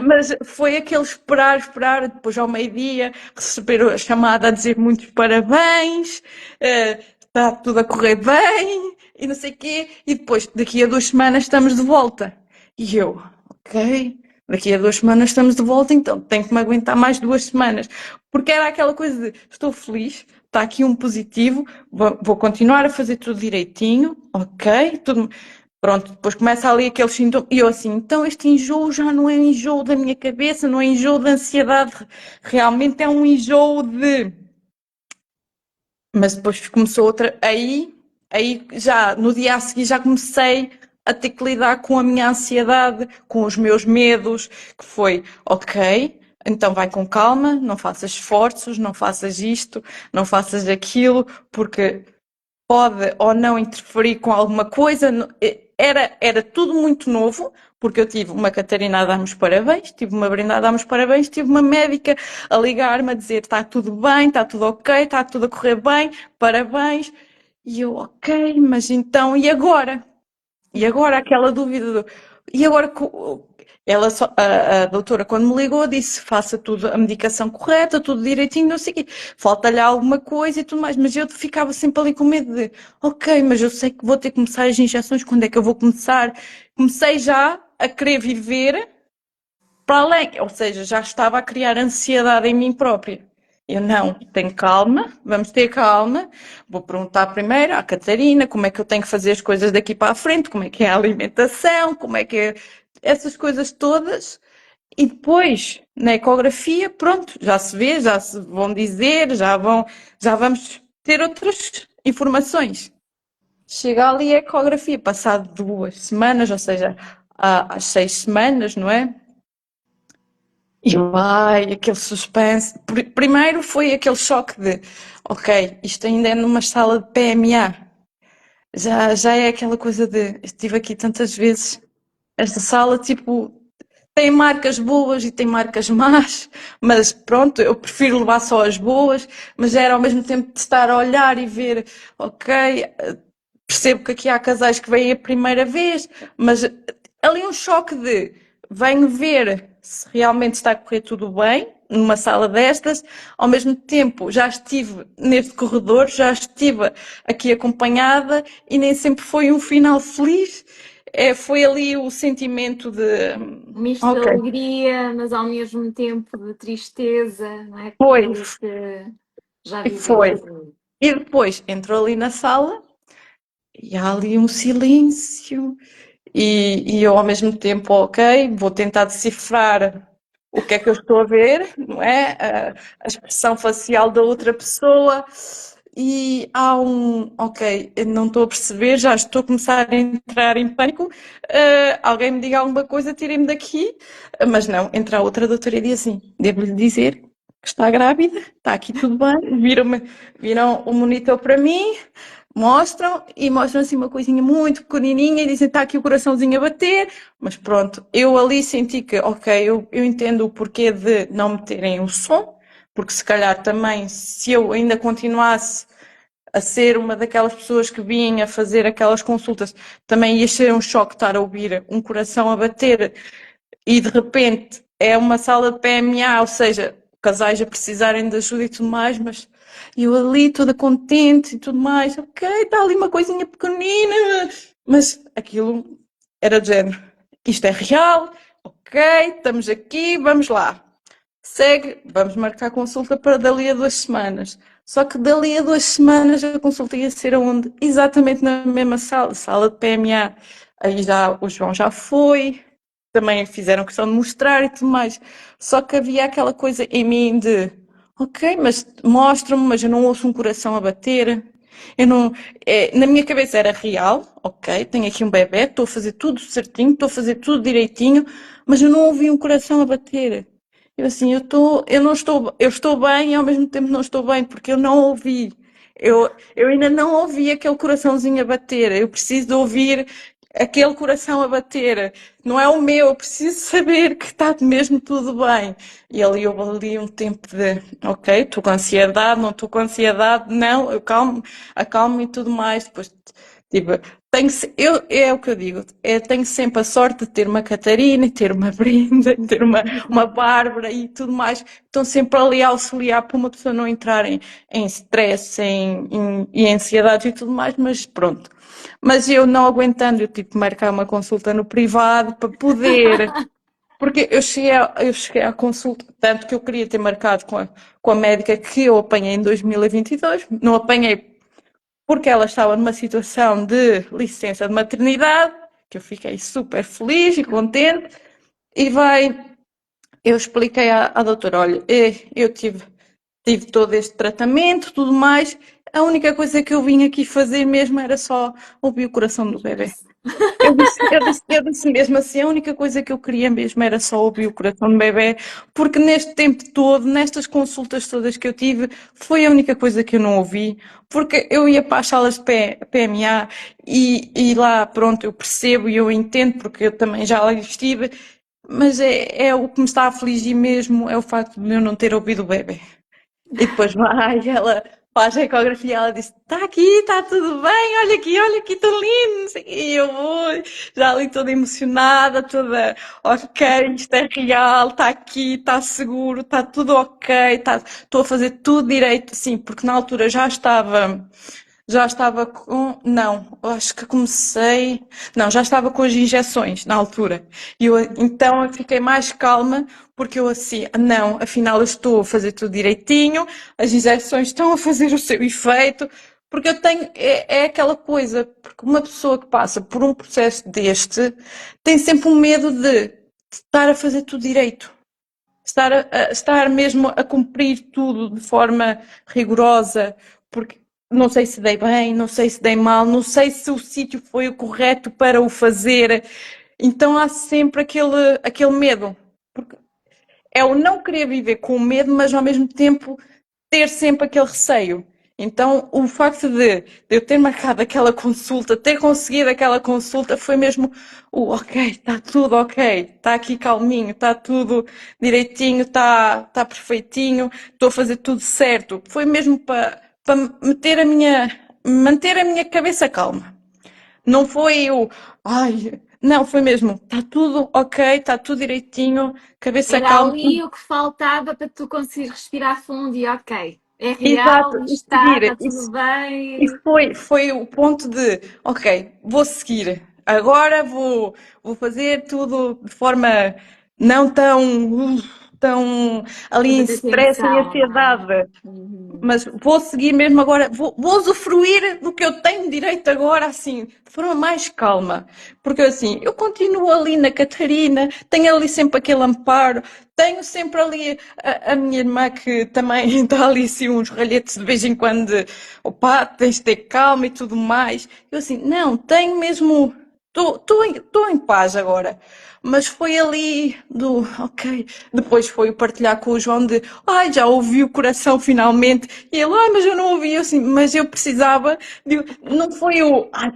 Mas foi aquele esperar, depois ao meio-dia, receber a chamada a dizer muitos parabéns, está tudo a correr bem, e não sei o quê, e depois, daqui a 2 semanas estamos de volta. E eu, ok. Daqui a 2 semanas estamos de volta, então tenho que me aguentar mais 2 semanas. Porque era aquela coisa de estou feliz, está aqui um positivo, vou continuar a fazer tudo direitinho, ok, tudo. Pronto, depois começa ali aquele sintoma, e eu assim, então este enjoo já não é enjoo da minha cabeça, não é enjoo de ansiedade, realmente é um enjoo de. Mas depois começou outra. Aí já no dia a seguir já comecei a ter que lidar com a minha ansiedade, com os meus medos, que foi, ok, então vai com calma, não faças esforços, não faças isto, não faças aquilo, porque pode ou não interferir com alguma coisa. Era tudo muito novo, porque eu tive uma Catarina a dar-me os parabéns, tive uma Brenda a dar-me os parabéns, tive uma médica a ligar-me a dizer está tudo bem, está tudo ok, está tudo a correr bem, parabéns. E eu, ok, mas então, e agora? E agora aquela dúvida do... E agora ela a doutora quando me ligou disse faça tudo a medicação correta, tudo direitinho, não sei o quê. Falta-lhe alguma coisa e tudo mais, mas eu ficava sempre ali com medo de ok, mas eu sei que vou ter que começar as injeções, quando é que eu vou começar? Comecei já a querer viver para além, ou seja, já estava a criar ansiedade em mim própria. Eu não, tenho calma, vamos ter calma. Vou perguntar primeiro à Catarina como é que eu tenho que fazer as coisas daqui para a frente, como é que é a alimentação, como é que é essas coisas todas. E depois, na ecografia, pronto, já se vê, já se vão dizer, já vamos ter outras informações. Chega ali a ecografia, passado 2 semanas, ou seja, às 6 semanas, não é? E vai, aquele suspense. Primeiro foi aquele choque de, ok, isto ainda é numa sala de PMA. Já é aquela coisa de, estive aqui tantas vezes, esta sala, tipo, tem marcas boas e tem marcas más, mas pronto, eu prefiro levar só as boas, mas era ao mesmo tempo de estar a olhar e ver, ok, percebo que aqui há casais que vêm a primeira vez, mas ali um choque de venho ver se realmente está a correr tudo bem numa sala destas, ao mesmo tempo já estive neste corredor, já estive aqui acompanhada e nem sempre foi um final feliz. Foi ali o sentimento de Um misto de ok, alegria, mas ao mesmo tempo de tristeza, não é? foi, Pelo que já foi. viveu. E depois entrou ali na sala e há ali um silêncio. E eu ao mesmo tempo, ok, vou tentar decifrar o que é que eu estou a ver, não é? A expressão facial da outra pessoa. E há ok, eu não estou a perceber, já estou a começar a entrar em pânico. Alguém me diga alguma coisa, tirem-me daqui. Mas não, entra a outra doutora e diz assim: devo-lhe dizer que está grávida, está aqui tudo bem. Viram o monitor para mim, mostram assim uma coisinha muito pequenininha e dizem está aqui o coraçãozinho a bater, mas pronto, eu ali senti que, ok, eu entendo o porquê de não meterem o som, porque se calhar também, se eu ainda continuasse a ser uma daquelas pessoas que vinha fazer aquelas consultas, também ia ser um choque estar a ouvir um coração a bater e de repente é uma sala de PMA, ou seja, casais a precisarem de ajuda e tudo mais, mas eu ali toda contente e tudo mais, ok, está ali uma coisinha pequenina, mas aquilo era de género, isto é real, ok, estamos aqui, vamos lá. Segue, vamos marcar consulta para dali a 2 semanas. Só que dali a 2 semanas a consulta ia ser aonde? Exatamente na mesma sala, sala de PMA. Aí já o João já foi, também fizeram questão de mostrar e tudo mais. Só que havia aquela coisa em mim de, ok, mas mostra-me, mas eu não ouço um coração a bater. Eu não, na minha cabeça era real, ok, tenho aqui um bebê, estou a fazer tudo certinho, estou a fazer tudo direitinho, mas eu não ouvi um coração a bater. Eu assim, eu não estou, eu estou bem e ao mesmo tempo não estou bem, porque eu não ouvi. Eu ainda não ouvi aquele coraçãozinho a bater. Eu preciso de ouvir aquele coração a bater. Não é o meu, eu preciso saber que está mesmo tudo bem. E ali houve ali um tempo de, ok, estou com ansiedade, não estou com ansiedade, não, eu acalmo e tudo mais. Depois, tipo, é o que eu digo, tenho sempre a sorte de ter uma Catarina, e ter uma Brenda, e ter uma Bárbara e tudo mais. Estão sempre ali a auxiliar para uma pessoa não entrar em stress, em ansiedades e tudo mais, mas pronto. Mas eu não aguentando, eu tive que marcar uma consulta no privado para poder. Porque eu cheguei à consulta, tanto que eu queria ter marcado com a médica que eu apanhei em 2022, não apanhei porque ela estava numa situação de licença de maternidade, que eu fiquei super feliz e contente, e eu expliquei à doutora, olha, eu tive todo este tratamento, tudo mais, a única coisa que eu vim aqui fazer mesmo era só ouvir o coração do bebê. Eu disse mesmo assim, a única coisa que eu queria mesmo era só ouvir o coração do bebê, porque neste tempo todo, nestas consultas todas que eu tive, foi a única coisa que eu não ouvi, porque eu ia para as salas de PMA e lá, pronto, eu percebo e eu entendo, porque eu também já lá estive, mas é o que me está a afligir mesmo, é o facto de eu não ter ouvido o bebê. E depois vai, ela faz a ecografia, ela diz: está aqui, está tudo bem, olha aqui, tão lindo. Não sei o quê. E eu vou, já ali toda emocionada, toda, ok, isto é real, está aqui, está seguro, está tudo ok, estou a fazer tudo direito, sim, porque na altura já estava com. Não, acho que comecei. Não, já estava com as injeções na altura. Então eu fiquei mais calma, porque eu assim, não, afinal eu estou a fazer tudo direitinho, as injeções estão a fazer o seu efeito, porque eu tenho. É aquela coisa, porque uma pessoa que passa por um processo deste tem sempre um medo de estar a fazer tudo direito. Estar mesmo a cumprir tudo de forma rigorosa, porque não sei se dei bem, não sei se dei mal, não sei se o sítio foi o correto para o fazer. Então há sempre aquele medo. Porque é o não querer viver com medo, mas ao mesmo tempo ter sempre aquele receio. Então, o facto de eu ter marcado aquela consulta, ter conseguido aquela consulta, foi mesmo o ok, está tudo ok, está aqui calminho, está tudo direitinho, está perfeitinho, estou a fazer tudo certo. Foi mesmo para manter a minha cabeça calma. Não foi ai, não, foi mesmo, está tudo ok, está tudo direitinho, cabeça Era calma. ali o que faltava para tu conseguir respirar fundo e ok, é Exato, real, e está seguir. tudo E bem. foi o ponto de, ok, vou seguir. Agora vou fazer tudo de forma não tão ali Com em tanta stress, em atenção, não é? ansiedade. Uhum. Mas vou seguir mesmo agora, vou usufruir do que eu tenho direito agora, assim, de forma mais calma. Porque assim, eu continuo ali na Catarina, tenho ali sempre aquele amparo, tenho sempre ali a minha irmã que também dá ali assim uns ralhetes de vez em quando, de, opá, tens de ter calma e tudo mais. Eu assim, não, tenho mesmo, estou em paz agora. Mas foi ali ok. Depois foi o partilhar com o João de, ai, já ouvi o coração finalmente. E ele, ai, mas eu não ouvi. Eu assim, mas eu precisava não foi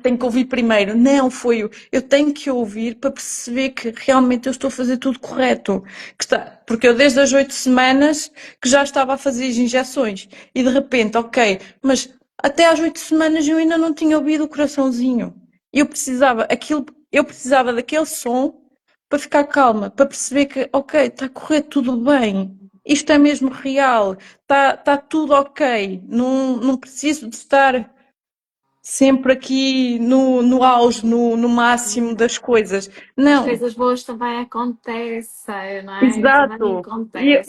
tenho que ouvir primeiro. Não, foi eu tenho que ouvir para perceber que realmente eu estou a fazer tudo correto. Porque eu desde as 8 semanas que já estava a fazer as injeções. E de repente, ok, mas até às 8 semanas eu ainda não tinha ouvido o coraçãozinho. Eu precisava daquele som para ficar calma, para perceber que, ok, está a correr tudo bem, isto é mesmo real, está tudo ok, não preciso de estar sempre aqui no auge, no máximo das coisas. As Não, coisas boas também acontecem, não é? Também exato.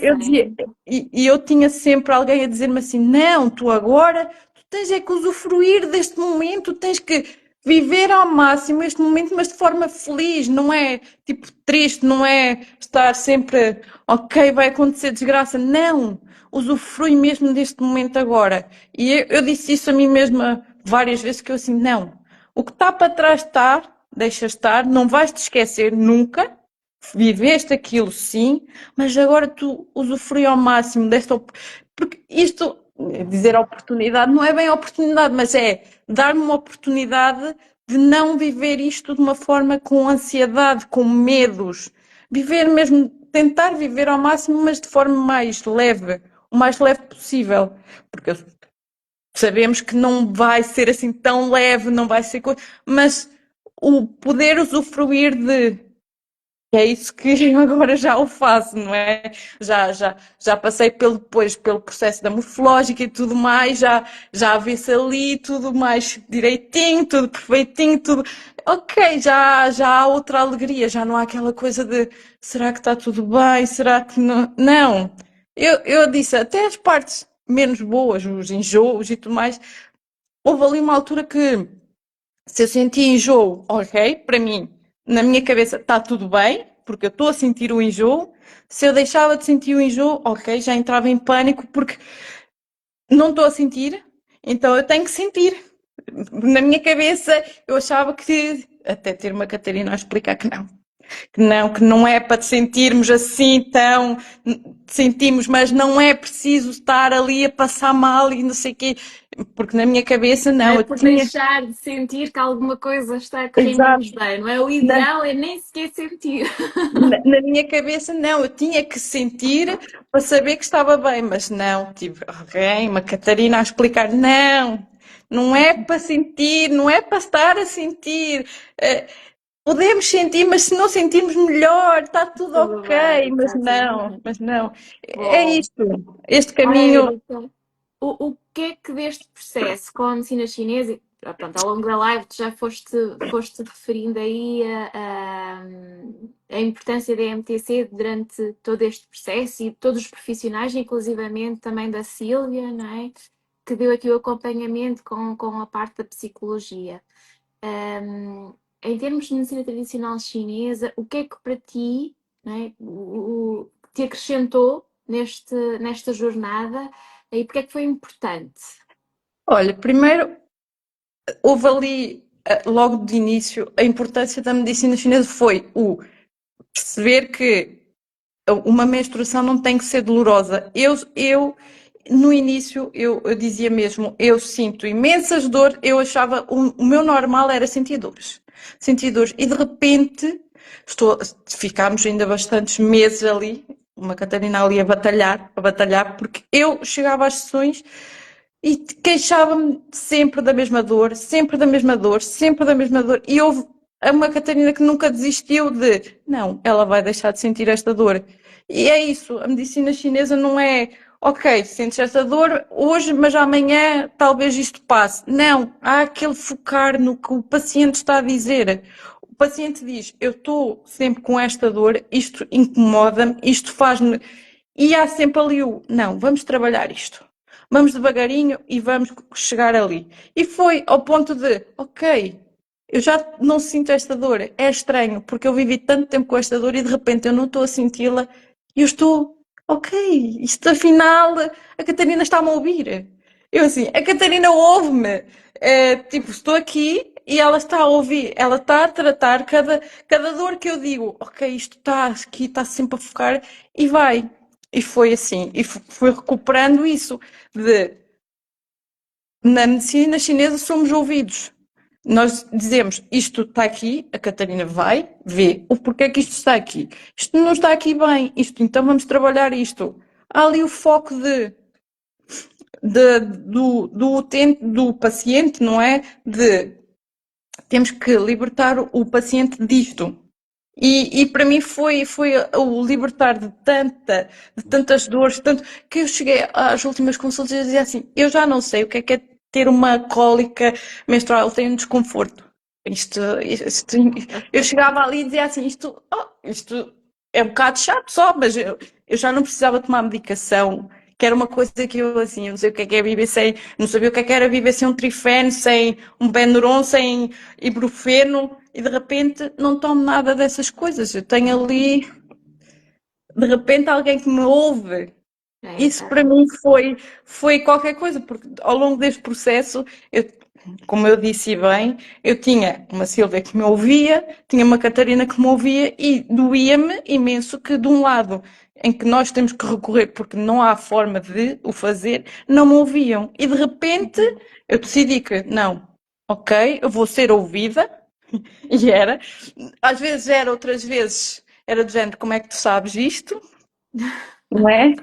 Eu dizia, acontecem. e eu tinha sempre alguém a dizer-me assim: não, tu agora tu tens é que usufruir deste momento, tens que viver ao máximo este momento, mas de forma feliz, não é tipo triste, não é estar sempre, ok, vai acontecer desgraça. Não, usufrui mesmo deste momento agora. E eu disse isso a mim mesma várias vezes que eu assim, não, o que está para trás está, deixa estar, não vais te esquecer nunca. Viveste aquilo, sim, mas agora tu usufrui ao máximo porque isto, dizer oportunidade, não é bem oportunidade, mas é dar-me uma oportunidade de não viver isto de uma forma com ansiedade, com medos. Viver mesmo, tentar viver ao máximo, mas de forma mais leve, o mais leve possível. Porque sabemos que não vai ser assim tão leve, não vai ser mas o poder usufruir de é isso que eu agora já o faço, não é? Já passei depois pelo processo da morfológica e tudo mais, já vê-se ali tudo mais direitinho, tudo perfeitinho, tudo. Ok, já há outra alegria, já não há aquela coisa de será que está tudo bem? Será que não? Não. Eu disse, até as partes menos boas, os enjoos e tudo mais, houve ali uma altura que se eu sentia enjoo, ok, para mim, na minha cabeça está tudo bem, porque eu estou a sentir o enjoo. Se eu deixava de sentir o enjoo, ok, já entrava em pânico porque não estou a sentir, então eu tenho que sentir. Na minha cabeça, eu achava que até ter uma Catarina a explicar que não é para sentirmos assim tão, sentimos, mas não é preciso estar ali a passar mal e não sei o quê, porque na minha cabeça Não não, é eu por tinha, deixar de sentir que alguma coisa está a correr exato, menos bem, não é? O na, ideal é nem sequer sentir. na minha cabeça não, eu tinha que sentir para saber que estava bem, mas não, tive alguém, uma Catarina a explicar, não, não é para sentir, não é para estar a sentir. eh, Podemos sentir, mas se não sentirmos melhor, está tudo Tudo ok, bem, exatamente. mas não. É Bom, isto. Este olha, caminho, Erika, o que é que deste processo com a medicina chinesa, e, pronto, ao longo da live tu já foste referindo aí a importância da MTC durante todo este processo e todos os profissionais, inclusivamente também da Sílvia, não é? Que deu aqui o acompanhamento com a parte da psicologia. Um, Em termos de medicina tradicional chinesa, o que é que para ti, não é, te acrescentou nesta jornada e porque é que foi importante? olha, primeiro houve ali, logo de início, a importância da medicina chinesa foi o perceber que uma menstruação não tem que ser dolorosa. No início, eu dizia mesmo, eu sinto imensas dores, eu achava, o meu normal era sentir dores. Sentir dores. E de repente, ficámos ainda bastantes meses ali, uma Catarina ali a batalhar, porque eu chegava às sessões e queixava-me sempre da mesma dor, sempre da mesma dor, sempre da mesma dor. E houve uma Catarina que nunca desistiu de, não, ela vai deixar de sentir esta dor. E é isso, a medicina chinesa não é, ok, sentes esta dor hoje, mas amanhã talvez isto passe. Não, há aquele focar no que o paciente está a dizer. O paciente diz, eu estou sempre com esta dor, isto incomoda-me, isto faz-me. E há sempre ali o, não, vamos trabalhar isto. Vamos devagarinho e vamos chegar ali. E foi ao ponto de, ok, eu já não sinto esta dor. É estranho, porque eu vivi tanto tempo com esta dor e de repente eu não estou a senti-la e eu estou, ok, isto afinal, a Catarina está-me a ouvir. Eu assim, a Catarina ouve-me. Tipo, estou aqui e ela está a ouvir, ela está a tratar cada dor que eu digo, ok, isto está aqui, está sempre a focar e vai. E foi assim, e fui recuperando isso de na medicina chinesa somos ouvidos. Nós dizemos isto está aqui, a Catarina vai, vê o porquê que isto está aqui. Isto não está aqui bem, isto, então vamos trabalhar isto. Há ali o foco do utente, do paciente, não é? De temos que libertar o paciente disto. E para mim foi o libertar de tantas dores, tanto que eu cheguei às últimas consultas e dizia assim, eu já não sei o que é ter uma cólica menstrual, eu tenho um desconforto. Isto, eu chegava ali e dizia assim, isto é um bocado chato só, mas eu já não precisava tomar medicação, que era uma coisa que eu assim, eu não sei o que é viver sem, não sabia o que era viver sem um trifeno, sem um Benuron, sem ibuprofeno, e de repente não tomo nada dessas coisas. Eu tenho ali, de repente, alguém que me ouve. É, Isso para mim foi qualquer coisa, porque ao longo deste processo, como eu disse bem, eu tinha uma Silvia que me ouvia, tinha uma Catarina que me ouvia e doía-me imenso que de um lado em que nós temos que recorrer porque não há forma de o fazer, não me ouviam. E de repente eu decidi que não, ok, eu vou ser ouvida, e era. Às vezes era, outras vezes era do género, como é que tu sabes isto? Não é?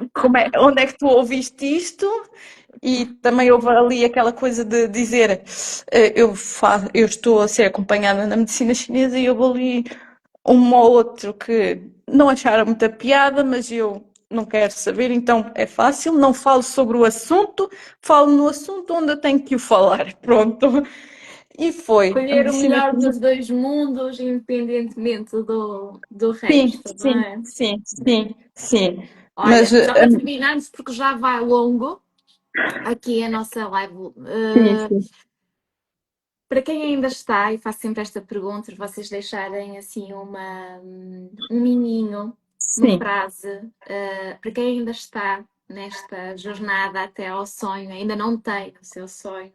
Onde é que tu ouviste isto? E também houve ali aquela coisa de dizer, eu estou a ser acompanhada na medicina chinesa e houve ali um ou outro que não acharam muita piada, mas eu não quero saber, então é fácil, não falo sobre o assunto, falo no assunto onde eu tenho que o falar. Pronto. E foi. A escolher o medicina melhor chinesa. dos dois mundos, independentemente do Sim, resto, não sim, é? sim, sim, sim. Mas Olha, só para terminarmos, porque já vai longo aqui a nossa live. sim, sim, Para quem ainda está, e faço sempre esta pergunta, vocês deixarem assim um miminho, uma sim. frase, para quem ainda está nesta jornada até ao sonho, ainda não tem o seu sonho,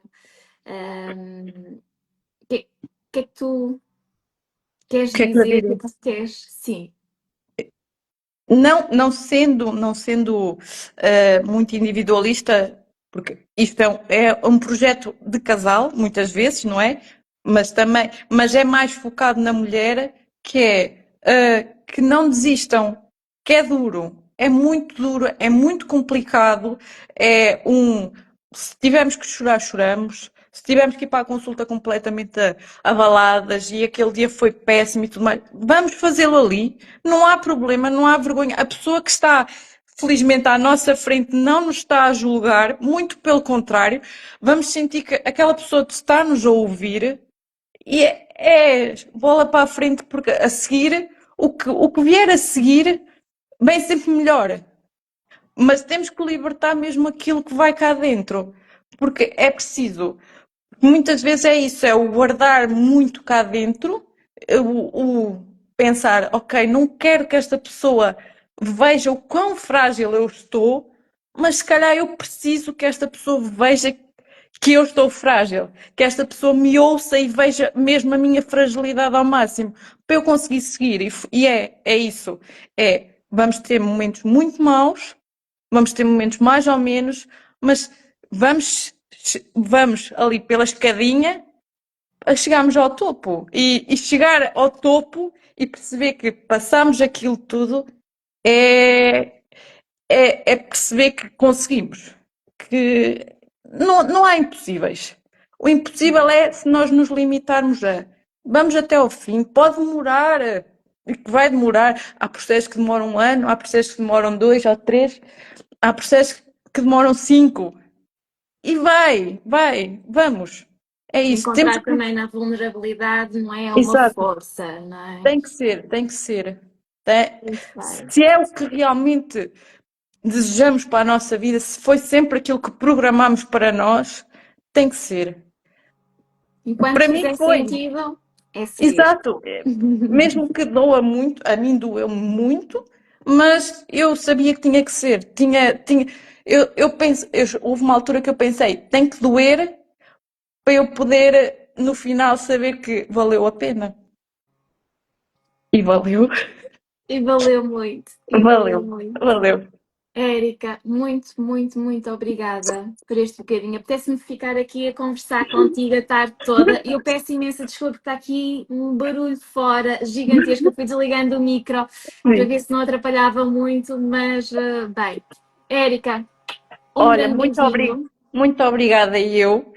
o que é que tu Queres O que é que eu dizer que diria? queres? Sim. Não sendo muito individualista, porque isto é um projeto de casal, muitas vezes, não é? Mas é mais focado na mulher, que não desistam, que é duro, é muito complicado, se tivermos que chorar, choramos. Se tivermos que ir para a consulta completamente abaladas e aquele dia foi péssimo e tudo mais, vamos fazê-lo ali. Não há problema, não há vergonha. A pessoa que está, felizmente, à nossa frente não nos está a julgar, muito pelo contrário, vamos sentir que aquela pessoa está-nos a ouvir e é bola para a frente, porque a seguir, o que vier a seguir, vem sempre melhor. Mas temos que libertar mesmo aquilo que vai cá dentro, porque é preciso. Muitas vezes é isso, é o guardar muito cá dentro, o pensar, ok, não quero que esta pessoa veja o quão frágil eu estou, mas se calhar eu preciso que esta pessoa veja que eu estou frágil, que esta pessoa me ouça e veja mesmo a minha fragilidade ao máximo, para eu conseguir seguir. E é isso, vamos ter momentos muito maus, vamos ter momentos mais ou menos, mas vamos ali pela escadinha a chegarmos ao topo. E chegar ao topo e perceber que passamos aquilo tudo é, é perceber que conseguimos. Que não há impossíveis. O impossível é se nós nos limitarmos a vamos até ao fim, pode demorar, e que vai demorar. Há processos que demoram um ano, há processos que demoram 2 ou 3, há processos que demoram 5. E vamos. É isso. Temos Encontrar que. também na vulnerabilidade não é uma Exato. força, não é? Tem que ser, tem que ser. Tem- Muito bem. Se é o que realmente desejamos para a nossa vida, se foi sempre aquilo que programámos para nós, tem que ser. Enquanto Para mim fizer foi. sentido, é seguir. Exato. Mesmo que doa muito, a mim doeu muito, mas eu sabia que tinha que ser. Eu penso, houve uma altura que eu pensei, tem que doer para eu poder, no final, saber que valeu a pena. E valeu, E valeu muito, e valeu valeu, muito. valeu. Érica, muito, muito, muito obrigada por este bocadinho. Apetece-me ficar aqui a conversar contigo a tarde toda. Eu peço imensa desculpa porque está aqui um barulho fora gigantesco. Eu fui desligando o micro para ver Sim. se não atrapalhava muito, mas bem. Érica, um Olha, grande beijinho. muito obrigada eu.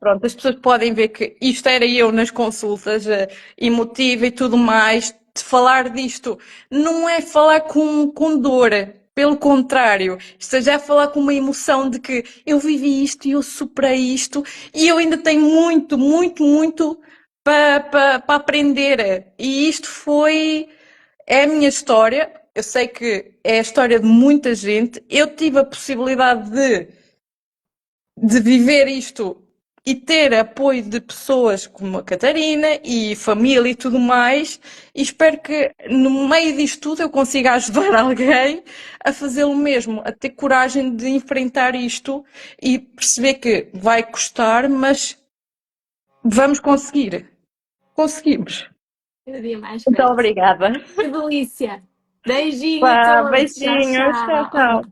Pronto, as pessoas podem ver que isto era eu nas consultas, emotiva e tudo mais. De falar disto não é falar com dor, pelo contrário, isto é já falar com uma emoção de que eu vivi isto e eu superei isto e eu ainda tenho muito, muito, muito para aprender. E isto é a minha história. Eu sei que é a história de muita gente. Eu tive a possibilidade de viver isto e ter apoio de pessoas como a Catarina e família e tudo mais, e espero que no meio disto tudo eu consiga ajudar alguém a fazer o mesmo, a ter coragem de enfrentar isto e perceber que vai custar, mas vamos conseguir. Conseguimos. Cada dia mais Muito perto. obrigada. Que delícia! Beijinho a Vá, todos. Tchau, beijinhos. Tchau, tchau. tchau.